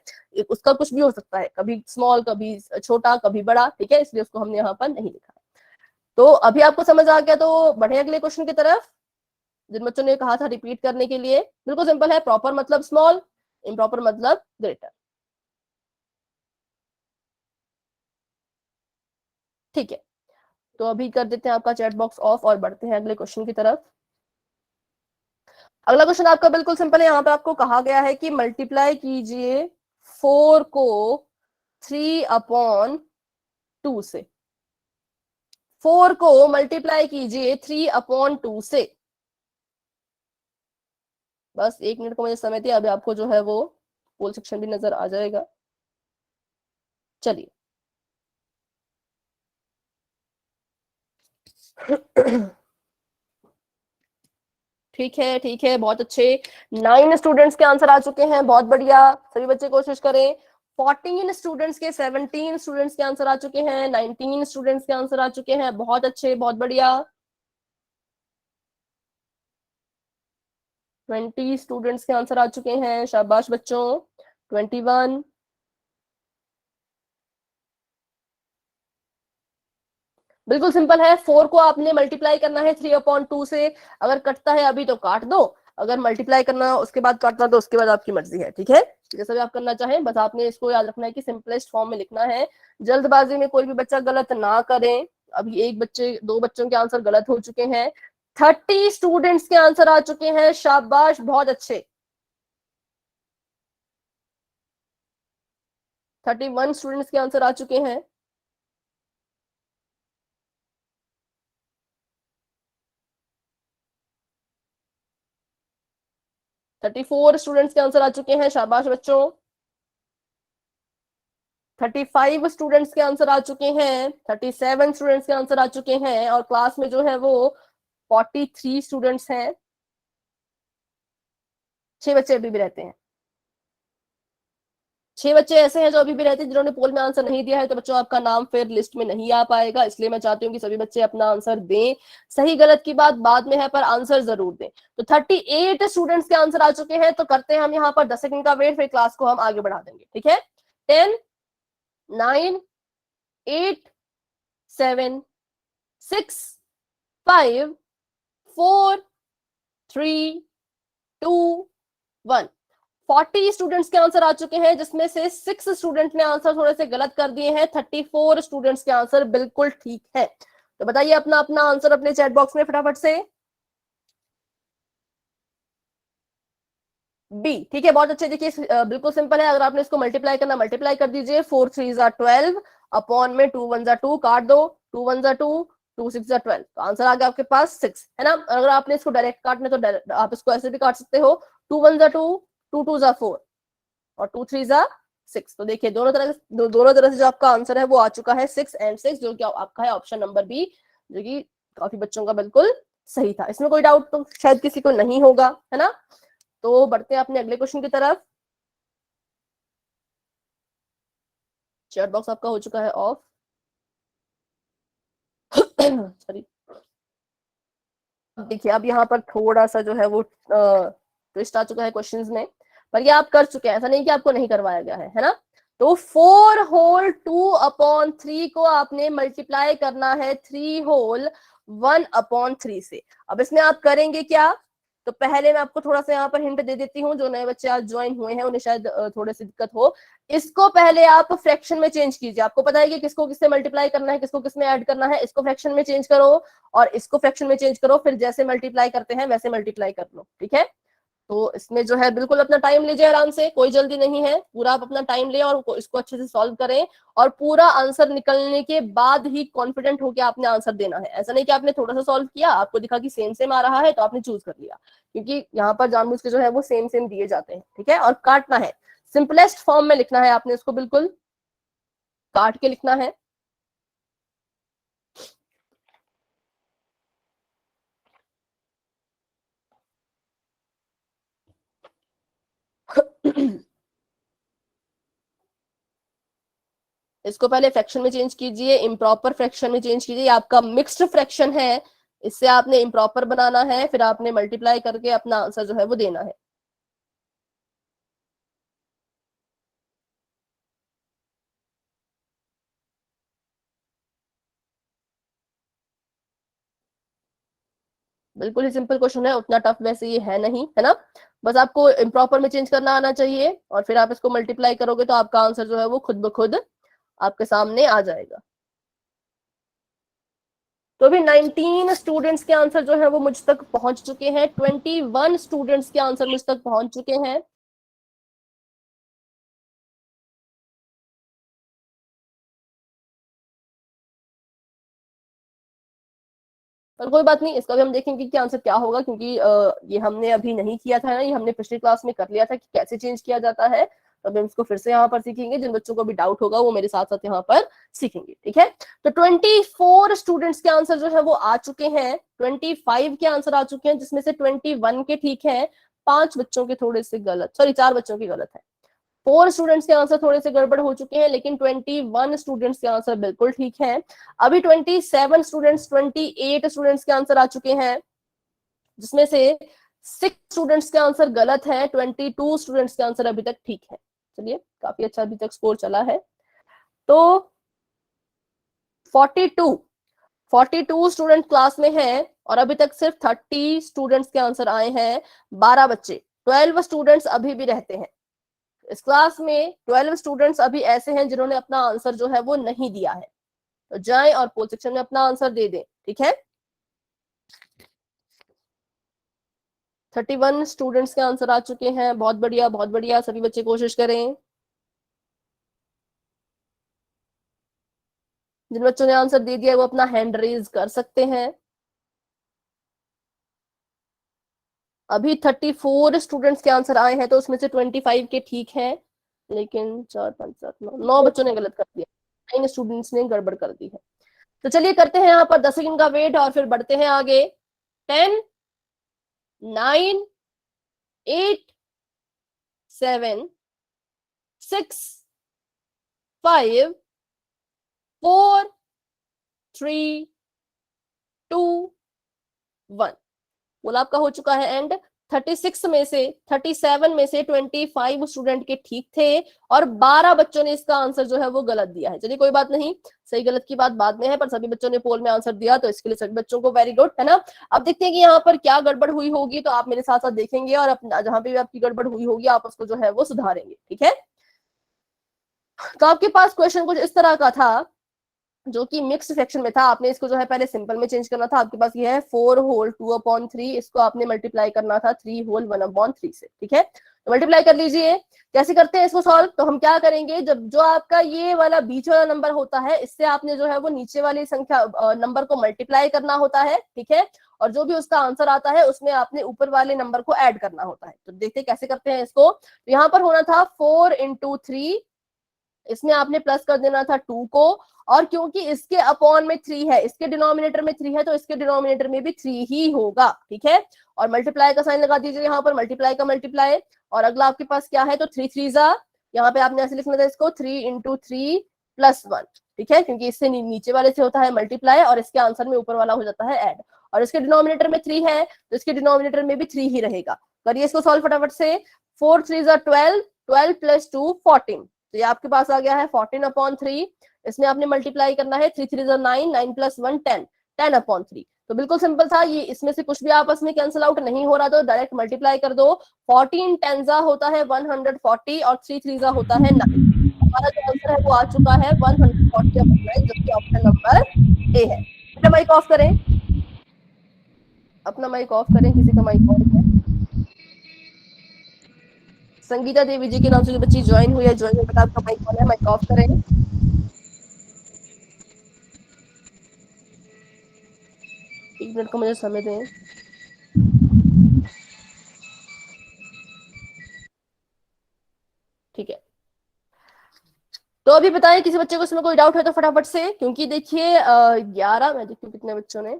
उसका कुछ भी हो सकता है, कभी स्मॉल कभी छोटा कभी बड़ा, ठीक है, इसलिए उसको हमने यहाँ पर नहीं लिखा है। तो अभी आपको समझ आ गया, तो बढ़े अगले क्वेश्चन की तरफ। जिन बच्चों ने कहा था रिपीट करने के लिए, बिल्कुल सिंपल है, प्रॉपर मतलब स्मॉल, इम्प्रॉपर मतलब ग्रेटर, ठीक है। तो अभी कर देते हैं आपका चैट बॉक्स ऑफ और बढ़ते हैं अगले क्वेश्चन की तरफ। अगला क्वेश्चन आपका बिल्कुल सिंपल है, यहाँ पे आपको कहा गया है कि मल्टीप्लाई कीजिए 4 को 3/2 से। 4 को मल्टीप्लाई कीजिए 3/2 से। बस 1 मिनट का मुझे समय दिया, अभी आपको जो है वो पोल सेक्शन भी नजर आ जाएगा। चलिए ठीक है, बहुत अच्छे। 9 स्टूडेंट्स के आंसर आ चुके हैं, बहुत बढ़िया, सभी बच्चे कोशिश करें। 14 स्टूडेंट्स के 17 स्टूडेंट्स के आंसर आ चुके हैं, 19 स्टूडेंट्स के आंसर आ चुके हैं, बहुत अच्छे, बहुत बढ़िया। 20 स्टूडेंट्स के आंसर आ चुके हैं, शाबाश बच्चों। 21, बिल्कुल सिंपल है, 4 को आपने मल्टीप्लाई करना है 3/2 से। अगर कटता है अभी तो काट दो, अगर मल्टीप्लाई करना उसके बाद काटना तो उसके बाद आपकी मर्जी है, ठीक है, जैसा भी आप करना चाहें। बस आपने इसको याद रखना है कि सिंपलेस्ट फॉर्म में लिखना है, जल्दबाजी में कोई भी बच्चा गलत ना करें। अभी दो बच्चों के आंसर गलत हो चुके हैं। 30 स्टूडेंट्स के आंसर आ चुके हैं, शाबाश, बहुत अच्छे। 31 स्टूडेंट्स के आंसर आ चुके हैं। 34 स्टूडेंट्स के आंसर आ चुके हैं, शाबाश बच्चों। 35 स्टूडेंट्स के आंसर आ चुके हैं। 37 स्टूडेंट्स के आंसर आ चुके हैं, और क्लास में जो है वो 43 स्टूडेंट्स हैं। 6 बच्चे अभी भी रहते हैं। 6 बच्चे ऐसे हैं जो अभी भी रहते हैं जिन्होंने पोल में आंसर नहीं दिया है, तो बच्चों आपका नाम फिर लिस्ट में नहीं आ पाएगा, इसलिए मैं चाहती हूँ कि सभी बच्चे अपना आंसर दें। सही गलत की बात बाद में है, पर आंसर जरूर दें। तो 38 स्टूडेंट्स के आंसर आ चुके हैं, तो करते हैं हम यहाँ पर 10 सेकंड का वेट, फिर क्लास को हम आगे बढ़ा देंगे, ठीक है। 10, 9, 8, 7, 6, 5, 4, 3, 2, 1। 40 स्टूडेंट्स के आंसर आ चुके हैं, जिसमें से 6 स्टूडेंट ने आंसर थोड़े से गलत कर दिए हैं। 34 स्टूडेंट्स के आंसर बिल्कुल ठीक है। तो बताइए अपना अपना आंसर अपने चैट बॉक्स में फटाफट से। बी, ठीक है, बहुत अच्छे। देखिए बिल्कुल सिंपल है, अगर आपने इसको मल्टीप्लाई करना मल्टीप्लाई कर दीजिए। 4 3 12, अपॉन में 2 1 2, काट दो। 2 1 2, 2 6 12, तो आंसर आ गया आपके पास 6, है ना। अगर आपने इसको डायरेक्ट काटना तो आप इसको ऐसे भी काट सकते हो। 2 1 2, 2 2 4, और 2 3 6। तो देखिए दोनों तरह से जो आपका आंसर है वो आ चुका है 6 and 6, जो कि आपका है ऑप्शन नंबर बी, जो कि काफी बच्चों का बिल्कुल सही था। इसमें कोई डाउट तो शायद किसी को नहीं होगा, है ना। तो बढ़ते हैं अपने अगले क्वेश्चन की तरफ। चैट बॉक्स आपका हो चुका है ऑफ। सॉरी। देखिए अब यहाँ पर थोड़ा सा जो है वो ट्विस्ट आ चुका है क्वेश्चंस में, पर ये आप कर चुके हैं, ऐसा नहीं कि आपको नहीं करवाया गया है ना। तो 4 होल 2/3 को आपने मल्टीप्लाई करना है 3 होल 1/3 से। अब इसमें आप करेंगे क्या, तो पहले मैं आपको थोड़ा सा यहाँ पर हिंट दे देती हूँ, जो नए बच्चे आज ज्वाइन हुए हैं उन्हें शायद थोड़ी सी दिक्कत हो। इसको पहले आप फ्रैक्शन में चेंज कीजिए। आपको पता है कि किसको किससे मल्टीप्लाई करना है, किसको किसमें ऐड करना है। इसको फ्रैक्शन में चेंज करो और इसको फ्रैक्शन में चेंज करो, फिर जैसे मल्टीप्लाई करते हैं वैसे मल्टीप्लाई कर लो, ठीक है। तो इसमें जो है बिल्कुल अपना टाइम लीजिए, आराम से, कोई जल्दी नहीं है। पूरा आप अपना टाइम लें और इसको अच्छे से सॉल्व करें, और पूरा आंसर निकलने के बाद ही कॉन्फिडेंट होकर आपने आंसर देना है। ऐसा नहीं कि आपने थोड़ा सा सॉल्व किया, आपको दिखा कि सेम सेम आ रहा है तो आपने चूज कर लिया, क्योंकि यहाँ पर जानबूझ के जो है वो सेम सेम दिए जाते हैं, ठीक है। और काटना है, सिंपलेस्ट फॉर्म में लिखना है आपने इसको, बिल्कुल काट के लिखना है। इसको पहले फ्रैक्शन में चेंज कीजिए, इम्प्रॉपर फ्रैक्शन में चेंज कीजिए। आपका मिक्स्ड फ्रैक्शन है, इससे आपने इम्प्रॉपर बनाना है, फिर आपने मल्टीप्लाई करके अपना आंसर जो है वो देना है। बिल्कुल ही सिंपल क्वेश्चन है, उतना टफ वैसे ये है नहीं, है ना। बस आपको इम्प्रॉपर में चेंज करना आना चाहिए और फिर आप इसको मल्टीप्लाई करोगे तो आपका आंसर जो है वो खुद ब खुद आपके सामने आ जाएगा। तो अभी 19 स्टूडेंट्स के आंसर जो है वो मुझ तक पहुंच चुके हैं, 21 स्टूडेंट्स के आंसर मुझ तक पहुंच चुके हैं। पर कोई बात नहीं, इसका भी हम देखेंगे कि आंसर क्या होगा, क्योंकि ये हमने अभी नहीं किया था ना, ये हमने पिछली क्लास में कर लिया था कि कैसे चेंज किया जाता है। तो अभी हम इसको फिर से यहाँ पर सीखेंगे। जिन बच्चों को भी डाउट होगा वो मेरे साथ साथ यहाँ पर सीखेंगे, ठीक है। तो 24 स्टूडेंट्स के आंसर जो है वो आ चुके हैं, 25 के आंसर आ चुके हैं, जिसमें से 21 के ठीक है, 5 बच्चों के थोड़े से गलत, सॉरी 4 बच्चों की गलत है। 4 स्टूडेंट्स के आंसर थोड़े से गड़बड़ हो चुके हैं, लेकिन 21 स्टूडेंट्स के आंसर बिल्कुल ठीक है। अभी 27 स्टूडेंट्स, 28 स्टूडेंट्स के आंसर आ चुके हैं, जिसमें से 6 स्टूडेंट्स के आंसर गलत है, 22 स्टूडेंट्स के आंसर अभी तक ठीक है। चलिए, काफी अच्छा अभी तक स्कोर चला है। तो 42 स्टूडेंट क्लास में हैं और अभी तक सिर्फ 30 स्टूडेंट्स के आंसर आए हैं। 12 बच्चे, 12 स्टूडेंट्स अभी भी रहते हैं इस क्लास में। 12 स्टूडेंट्स अभी ऐसे हैं जिन्होंने अपना आंसर जो है वो नहीं दिया है, तो जाएं और पोल सेक्शन में अपना आंसर दे दें, ठीक है। 31 स्टूडेंट्स के आंसर आ चुके हैं, बहुत बढ़िया बहुत बढ़िया, सभी बच्चे कोशिश करें। जिन बच्चों ने आंसर दे दिया है वो अपना हैंड रेज कर सकते हैं। अभी 34 स्टूडेंट्स के आंसर आए हैं, तो उसमें से 25 के ठीक हैं, लेकिन 4 5 7 9 बच्चों ने गलत कर दिया, 9 स्टूडेंट्स ने गड़बड़ कर दी है। तो चलिए करते हैं यहाँ पर 10 सेकंड का वेट और फिर बढ़ते हैं आगे। 10 9 8 7 6 5 4 3 2 1। बोला आपका हो चुका है एंड। 37 में से 25 स्टूडेंट के ठीक थे और 12 बच्चों ने इसका आंसर जो है वो गलत दिया है। चलिए कोई बात नहीं, सही गलत की बात बाद में है, पर सभी बच्चों ने पोल में आंसर दिया, तो इसके लिए सभी बच्चों को वेरी गुड, है ना। अब देखते हैं कि यहाँ पर क्या गड़बड़ हुई होगी, तो आप मेरे साथ साथ देखेंगे और अपना जहां पे भी आपकी गड़बड़ हुई होगी आप उसको जो है वो सुधारेंगे, ठीक है। तो आपके पास क्वेश्चन कुछ इस तरह का था, जो कि मिक्स फ्रैक्शन में था। आपने इसको जो है पहले सिंपल में चेंज करना था। आपके पास ये है 4 होल 2/3, इसको आपने मल्टीप्लाई करना था 3 होल 1/3 से, ठीक है। तो मल्टीप्लाई कर लीजिए। कैसे करते हैं इसको सॉल्व, तो हम क्या करेंगे, जब जो आपका ये वाला बीच वाला नंबर होता है, इससे आपने जो है वो नीचे वाली संख्या नंबर को मल्टीप्लाई करना होता है, ठीक है। और जो भी उसका आंसर आता है उसमें आपने ऊपर वाले नंबर को ऐड करना होता है। तो देखते हैं कैसे करते हैं इसको। तो यहाँ पर होना था 4 × 3, इसमें आपने प्लस कर देना था 2 को, और क्योंकि इसके अपॉन में 3 है, इसके डिनोमिनेटर में 3 है, तो इसके डिनोमिनेटर में भी 3 ही होगा, ठीक है। और मल्टीप्लाई का साइन लगा दीजिए यहाँ पर, मल्टीप्लाई का मल्टीप्लाई। और अगला आपके पास क्या है, तो 3 3 जा, यहाँ पे आपने ऐसे लिखना था इसको 3 × 3 + 1, ठीक है, क्योंकि इससे नीचे वाले से होता है मल्टीप्लाई और इसके आंसर में ऊपर वाला हो जाता है ऐड। और इसके डिनोमिनेटर में 3 है, तो इसके डिनोमिनेटर में भी 3 ही रहेगा। करिए इसको सॉल्व फटाफट से। 4 3 जा 12, 12 + 2 14, तो ये आपके पास आ गया है 14/3। इसमें आपने मल्टीप्लाई करना है, 3 3 9, 9 + 1 10, 10/3। तो बिल्कुल सिंपल था ये, इसमें से कुछ भी आपस में कैंसिल आउट नहीं हो रहा, तो डायरेक्ट मल्टीप्लाई कर दो। 14 10 होता है 140 और 3 3 होता है 9। हमारा जो आंसर है वो आ चुका है 140/9, जबकि ऑप्शन नंबर ए है। अपना माइक ऑफ करें, अपना माइक ऑफ करें, किसी का माइक ऑन है। संगीता देवी जी के नाम से जो बच्ची ज्वाइन हुई है, ज्वाइन बेटा आपका माइक ऑन है, माइक ऑफ करें। एक मिनट का मुझे समय दें। ठीक है, तो अभी बताएं किसी बच्चे को इसमें कोई डाउट है तो फटाफट से, क्योंकि देखिए 11, मैं देखती हूँ कितने बच्चों ने,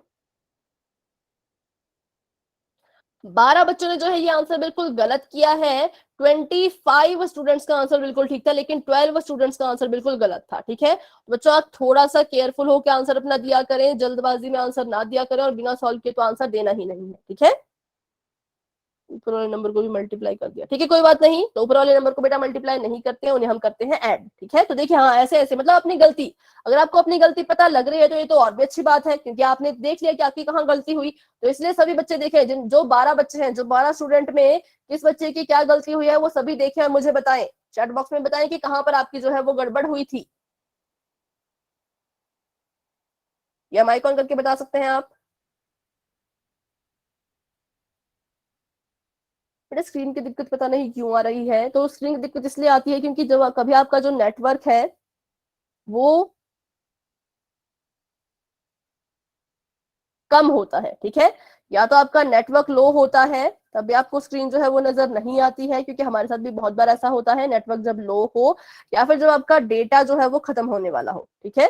12 बच्चों ने जो है ये आंसर बिल्कुल गलत किया है। 25 स्टूडेंट्स का आंसर बिल्कुल ठीक था, लेकिन 12 स्टूडेंट्स का आंसर बिल्कुल गलत था। ठीक है बच्चों, आप थोड़ा सा केयरफुल होकर आंसर अपना दिया करें, जल्दबाजी में आंसर ना दिया करें, और बिना सॉल्व किए तो आंसर देना ही नहीं है। ठीक है, ऊपर वाले नंबर को भी मल्टीप्लाई कर दिया। ठीक है, कोई बात नहीं। तो ऊपर वाले नंबर को बेटा मल्टीप्लाई नहीं करते हैं, उन्हें हम करते हैं ऐड। ठीक है, तो देखिए हाँ ऐसे ऐसे, मतलब अपनी गलती, अगर आपको अपनी गलती पता लग रही है तो ये तो और भी अच्छी बात है, क्योंकि आपने देख लिया कि आपकी कहाँ गलती हुई। तो इसलिए सभी बच्चे देखे, जिन जो 12 बच्चे हैं, जो 12 स्टूडेंट में किस बच्चे की क्या गलती हुई है वो सभी देखे और मुझे बताएं, चैट बॉक्स में बताएं कि कहाँ पर आपकी जो है वो गड़बड़ हुई थी। या माइक ऑन करके बता सकते हैं आप। बेटा स्क्रीन की दिक्कत पता नहीं क्यों आ रही है, तो स्क्रीन की दिक्कत इसलिए आती है क्योंकि जब कभी आपका जो नेटवर्क है वो कम होता है। ठीक है, या तो आपका नेटवर्क लो होता है तभी आपको स्क्रीन जो है वो नजर नहीं आती है, क्योंकि हमारे साथ भी बहुत बार ऐसा होता है, नेटवर्क जब लो हो या फिर जब आपका डेटा जो है वो खत्म होने वाला हो। ठीक है,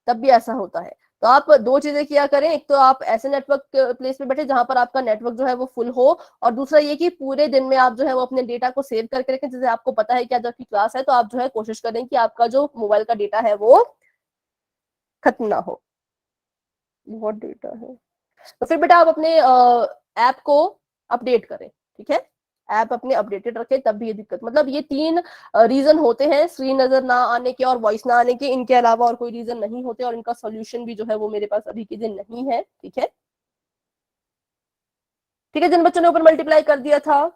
तब भी ऐसा होता है। तो आप दो चीजें किया करें, एक तो आप ऐसे नेटवर्क प्लेस पे बैठे जहां पर आपका नेटवर्क जो है वो फुल हो, और दूसरा ये कि पूरे दिन में आप जो है वो अपने डेटा को सेव करके रखें। जैसे आपको पता है कि आज आपकी क्लास है, तो आप जो है कोशिश करें कि आपका जो मोबाइल का डेटा है वो खत्म ना हो। बहुत डेटा है, तो फिर बेटा आप अपने ऐप को अपडेट करें। ठीक है, ऐप अपने अपडेटेड रखें, तब भी ये दिक्कत, मतलब ये 3 रीजन होते हैं, स्क्रीन नजर ना आने के और वॉइस ना आने के, इनके अलावा और कोई रीजन नहीं होते, और इनका सॉल्यूशन भी जो है वो मेरे पास अभी के दिन नहीं है। ठीक है, ठीक है, जिन बच्चों ने ऊपर मल्टीप्लाई कर दिया था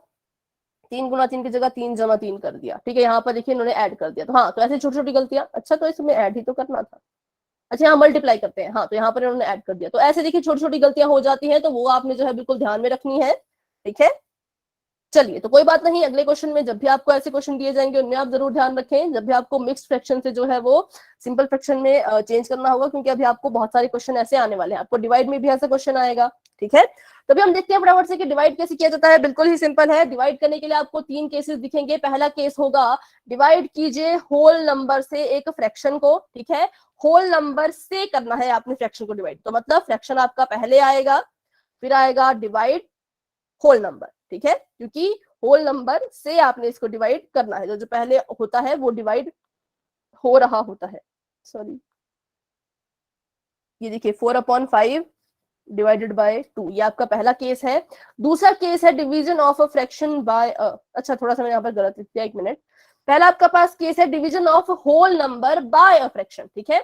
3 गुना 3 की जगह 3 जमा 3 कर दिया। ठीक है, यहाँ पर देखिए इन्होंने ऐड कर दिया, तो हाँ, तो ऐसे छोटी छोटी गलतियां, अच्छा तो इसमें ऐड ही तो करना था। अच्छा यहाँ मल्टीप्लाई करते हैं, हाँ तो यहाँ पर इन्होंने ऐड कर दिया। तो ऐसे देखिए छोटी छोटी गलतियां हो जाती हैं, तो वो आपने जो है बिल्कुल ध्यान में रखनी है। ठीक है, चलिए तो कोई बात नहीं, अगले क्वेश्चन में जब भी आपको ऐसे क्वेश्चन दिए जाएंगे उनमें आप जरूर ध्यान रखें, जब भी आपको मिक्स्ड फ्रैक्शन से जो है वो सिंपल फ्रैक्शन में चेंज करना होगा, क्योंकि अभी आपको बहुत सारे क्वेश्चन ऐसे आने वाले हैं, आपको डिवाइड में भी ऐसा क्वेश्चन आएगा। ठीक है, तभी हम देखते हैं फटाफट से कि डिवाइड कैसे किया जाता है। बिल्कुल ही सिंपल है, डिवाइड करने के लिए आपको 3 केसेस दिखेंगे। पहला केस होगा डिवाइड कीजिए होल नंबर से एक फ्रैक्शन को। ठीक है, होल नंबर से करना है आपने फ्रैक्शन को डिवाइड, तो मतलब फ्रैक्शन आपका पहले आएगा, फिर आएगा डिवाइड होल नंबर। ठीक है, क्योंकि होल नंबर से आपने इसको डिवाइड करना है, जो पहले होता है वो डिवाइड हो रहा होता है। सॉरी, ये देखिए 4/5 डिवाइडेड बाय 2, ये आपका पहला केस है। दूसरा केस है division of a fraction bye अच्छा थोड़ा सा मैंने यहाँ पर गलत लिख दिया, 1 मिनट। पहला आपका पास केस है division of whole number by a fraction. ठीक है,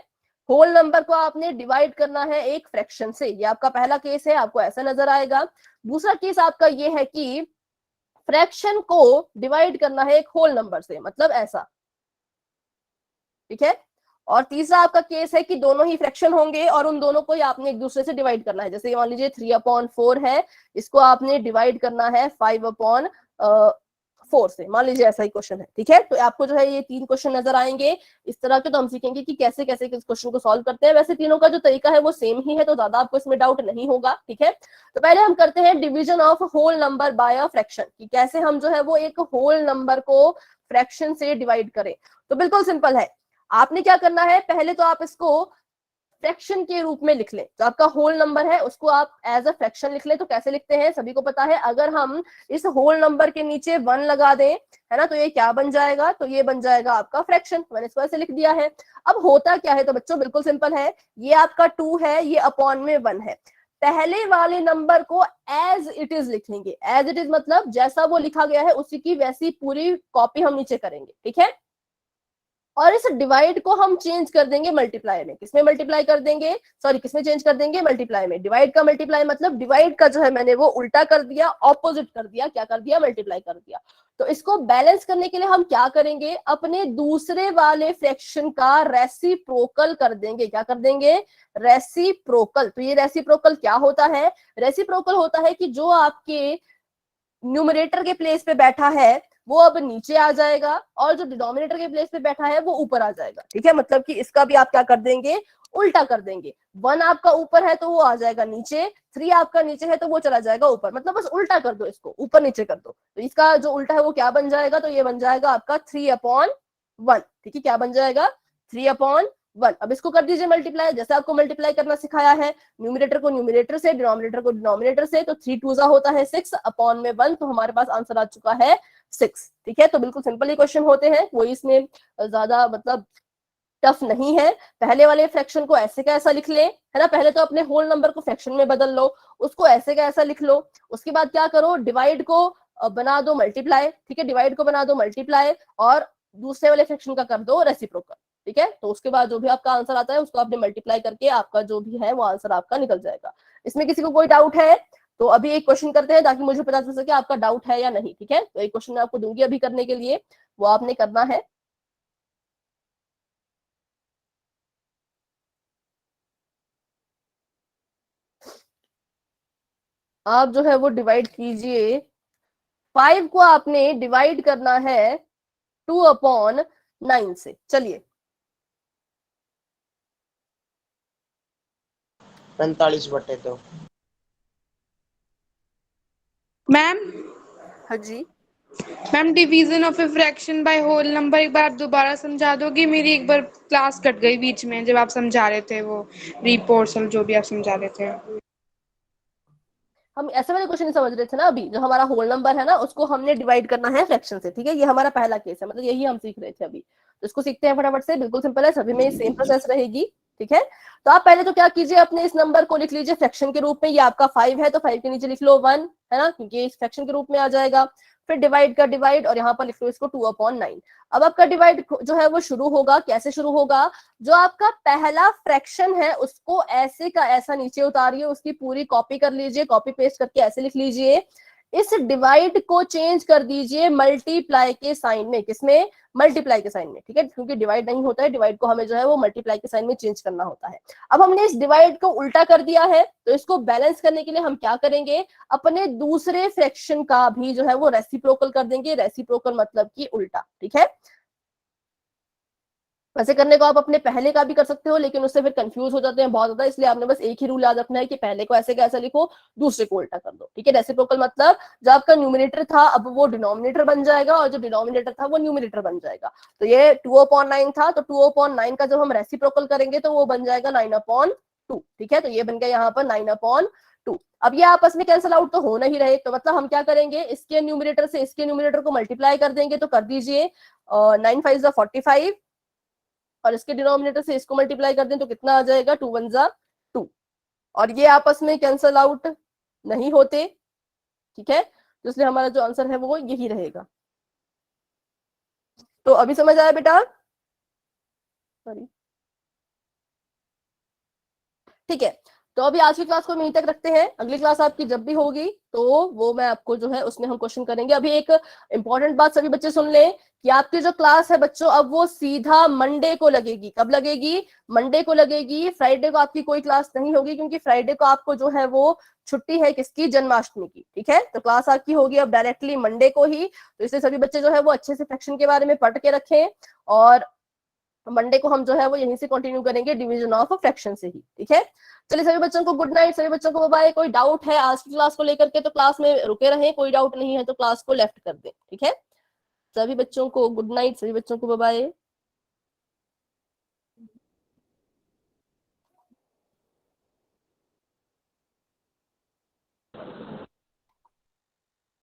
होल नंबर को आपने डिवाइड करना है एक फ्रैक्शन से, ये आपका पहला केस है, आपको ऐसा नजर आएगा। दूसरा केस आपका ये है कि फ्रैक्शन को डिवाइड करना है एक होल नंबर से, मतलब ऐसा। ठीक है, और तीसरा आपका केस है कि दोनों ही फ्रैक्शन होंगे और उन दोनों को ही आपने एक दूसरे से डिवाइड करना है। जैसे मान लीजिए 3/4 है, इसको आपने डिवाइड करना है 5/4 से, मान लीजिए ऐसा ही क्वेश्चन है। ठीक है, तो आपको जो है ये 3 क्वेश्चन नजर आएंगे इस तरह के, तो हम सीखेंगे कि कैसे कैसे किस क्वेश्चन को सॉल्व करते हैं। वैसे तीनों का जो तरीका है वो सेम ही है, तो ज्यादा आपको इसमें डाउट नहीं होगा। ठीक है, तो पहले हम करते हैं division of whole number by a fraction, कि कैसे हम जो है वो एक होल नंबर को फ्रैक्शन से डिवाइड करें। तो बिल्कुल सिंपल है, आपने क्या करना है, पहले तो आप इसको फ्रैक्शन के रूप में लिख लें। तो आपका होल नंबर है उसको आप एज अ फ्रैक्शन लिख लें। तो कैसे लिखते हैं सभी को पता है, अगर हम इस होल नंबर के नीचे 1 लगा दें, है ना, तो ये क्या बन जाएगा, तो ये बन जाएगा आपका फ्रैक्शन। मैंने इसको ऐसे लिख दिया है। अब होता क्या है, तो बच्चों बिल्कुल सिंपल है, ये आपका 2 है, ये अपॉन में 1 है। पहले वाले नंबर को एज इट इज लिखेंगे, एज इट इज मतलब जैसा वो लिखा गया है उसी की वैसी पूरी कॉपी हम नीचे करेंगे। ठीक है, और इस डिवाइड को हम चेंज कर देंगे मल्टीप्लाई में। किसमें मल्टीप्लाई कर देंगे, सॉरी किसमें चेंज कर देंगे, मल्टीप्लाई में। डिवाइड का मल्टीप्लाई मतलब डिवाइड का जो है मैंने वो उल्टा कर दिया, ऑपोजिट कर दिया, क्या कर दिया, मल्टीप्लाई कर दिया। तो इसको बैलेंस करने के लिए हम क्या करेंगे, अपने दूसरे वाले फ्रैक्शन का रेसिप्रोकल कर देंगे। क्या कर देंगे, रेसिप्रोकल। तो ये रेसिप्रोकल क्या होता है, रेसिप्रोकल होता है कि जो आपके न्यूमरेटर के प्लेस पे बैठा है वो अब नीचे आ जाएगा, और जो डिनोमिनेटर के प्लेस पे बैठा है वो ऊपर आ जाएगा। ठीक है, मतलब कि इसका भी आप क्या कर देंगे, उल्टा कर देंगे। 1 आपका ऊपर है तो वो आ जाएगा नीचे, 3 आपका नीचे है तो वो चला जाएगा ऊपर, मतलब बस उल्टा कर दो, इसको ऊपर नीचे कर दो। तो इसका जो उल्टा है वो क्या बन जाएगा, तो ये बन जाएगा आपका 3/1। ठीक है, क्या बन जाएगा, 3/1। 1। अब इसको कर दीजिए मल्टीप्लाई, जैसे आपको मल्टीप्लाई करना सिखाया है, न्यूमरेटर को न्यूमरेटर से, डिनोमिनेटर को डिनोमिनेटर से, तो 3 2 होता है 6 अपॉन में 1, तो हमारे पास आंसर आ चुका है 6। ठीक है, तो बिल्कुल सिंपल ही क्वेश्चन होते हैं, कोई इसमें ज्यादा मतलब टफ नहीं है। पहले वाले फ्रैक्शन को ऐसे का ऐसा लिख ले, है ना, पहले तो अपने होल नंबर को फ्रैक्शन में बदल लो, उसको ऐसे का ऐसा लिख लो, उसके बाद क्या करो, डिवाइड को बना दो मल्टीप्लाई, ठीक है, डिवाइड को बना दो मल्टीप्लाई, और दूसरे वाले फ्रैक्शन का कर दो रेसिप्रोकल। ठीक है, तो उसके बाद जो भी आपका आंसर आता है उसको आपने मल्टीप्लाई करके आपका जो भी है वो आंसर आपका निकल जाएगा। इसमें किसी को कोई डाउट है तो अभी एक क्वेश्चन करते हैं ताकि मुझे पता चल सके आपका डाउट है या नहीं। ठीक है, तो एक क्वेश्चन मैं आपको दूंगी अभी करने के लिए, वो आपने करना है। आप जो है वो डिवाइड कीजिए, 5 को आपने डिवाइड करना है 2/9 से। चलिए 45/2। मैम हाँ जी, ma'am division of a fraction by whole number एक बार दोबारा समझा दोगी? मेरी एक बार क्लास कट गई बीच में जब आप समझा रहे थे वो रिपोर्ट्स और जो भी आप समझा रहे थे। हम ऐसे वाले क्वेश्चन समझ रहे थे ना अभी, जो हमारा होल नंबर है ना उसको हमने डिवाइड करना है फ्रैक्शन से। ठीक है, ये हमारा पहला केस है, मतलब यही हम सीख रहे थे अभी, तो इसको सीखते हैं फटाफट से। बिल्कुल सिंपल है, सभी में सेम प्रोसेस रहेगी। ठीक है, तो आप पहले तो क्या कीजिए, अपने इस नंबर को लिख लीजिए फ्रैक्शन के रूप में। ये आपका 5 है तो 5 के नीचे लिख लो 1, है ना, क्योंकि इस फ्रैक्शन के रूप में आ जाएगा। फिर डिवाइड का डिवाइड, और यहाँ पर लिख लो इसको 2/9। अब आपका डिवाइड जो है वो शुरू होगा, कैसे शुरू होगा, जो आपका पहला फ्रैक्शन है उसको ऐसे का ऐसा नीचे उतारिए, उसकी पूरी कॉपी कर लीजिए, कॉपी पेस्ट करके ऐसे लिख लीजिए। इस डिवाइड को चेंज कर दीजिए मल्टीप्लाई के साइन में। किसमें? मल्टीप्लाई के साइन में। ठीक है, क्योंकि डिवाइड नहीं होता है, डिवाइड को हमें जो है वो मल्टीप्लाई के साइन में चेंज करना होता है। अब हमने इस डिवाइड को उल्टा कर दिया है, तो इसको बैलेंस करने के लिए हम क्या करेंगे, अपने दूसरे फ्रैक्शन का भी जो है वो रेसिप्रोकल कर देंगे। रेसिप्रोकल मतलब कि उल्टा। ठीक है, वैसे करने को आप अपने पहले का भी कर सकते हो, लेकिन उससे फिर कंफ्यूज हो जाते हैं बहुत ज्यादा, इसलिए आपने बस एक ही रूल याद रखना है कि पहले को ऐसे कैसे लिखो, दूसरे को उल्टा कर दो। ठीक है, रेसिप्रोकल मतलब जो आपका न्यूमरेटर था अब वो डिनोमिनेटर बन जाएगा, और जो डिनोमिनेटर था वो न्यूमरेटर बन जाएगा। तो ये 2/9 था, तो 2/9 का जब हम रेसिप्रोकल करेंगे तो वो बन जाएगा 9/2। ठीक है, तो ये बन गया यहाँ पर 9/2। अब ये आपस में कैंसिल आउट तो हो नहीं रहे, तो मतलब हम क्या करेंगे, इसके न्यूमरेटर से इसके न्यूमरेटर को मल्टीप्लाई कर देंगे। तो कर दीजिए 9 5 45, और इसके डिनोमिनेटर से इसको मल्टीप्लाई कर दें तो कितना आ जाएगा, 2 1 2। और ये आपस में कैंसल आउट नहीं होते। ठीक है, तो इसलिए हमारा जो आंसर है वो यही रहेगा। तो अभी समझ आया बेटा? सॉरी, ठीक है, तो अभी आज की क्लास को यहीं तक रखते हैं। अगली क्लास आपकी जब भी होगी तो वो मैं आपको जो है उसमें हम क्वेश्चन करेंगे। अभी एक इंपॉर्टेंट बात सभी बच्चे सुन लें कि आपकी जो क्लास है बच्चों अब वो सीधा मंडे को लगेगी। कब लगेगी? मंडे को लगेगी। फ्राइडे को आपकी कोई क्लास नहीं होगी, क्योंकि फ्राइडे को आपको जो है वो छुट्टी है, किसकी? जन्माष्टमी की। ठीक है, तो क्लास आपकी होगी अब डायरेक्टली मंडे को ही। तो इसलिए सभी बच्चे जो है वो अच्छे से फ्रैक्शन के बारे में पढ़ के रखें, और मंडे को हम जो है वो यहीं से कंटिन्यू करेंगे डिवीजन ऑफ फ्रैक्शन से ही। ठीक है, चलिए सभी बच्चों को गुड नाइट, सभी बच्चों को बाय बाय। कोई डाउट है आज की क्लास को लेकर के तो क्लास में रुके रहें, कोई डाउट नहीं है तो क्लास को लेफ्ट कर दें। ठीक है, सभी बच्चों को गुड नाइट, सभी बच्चों को बाय बाय।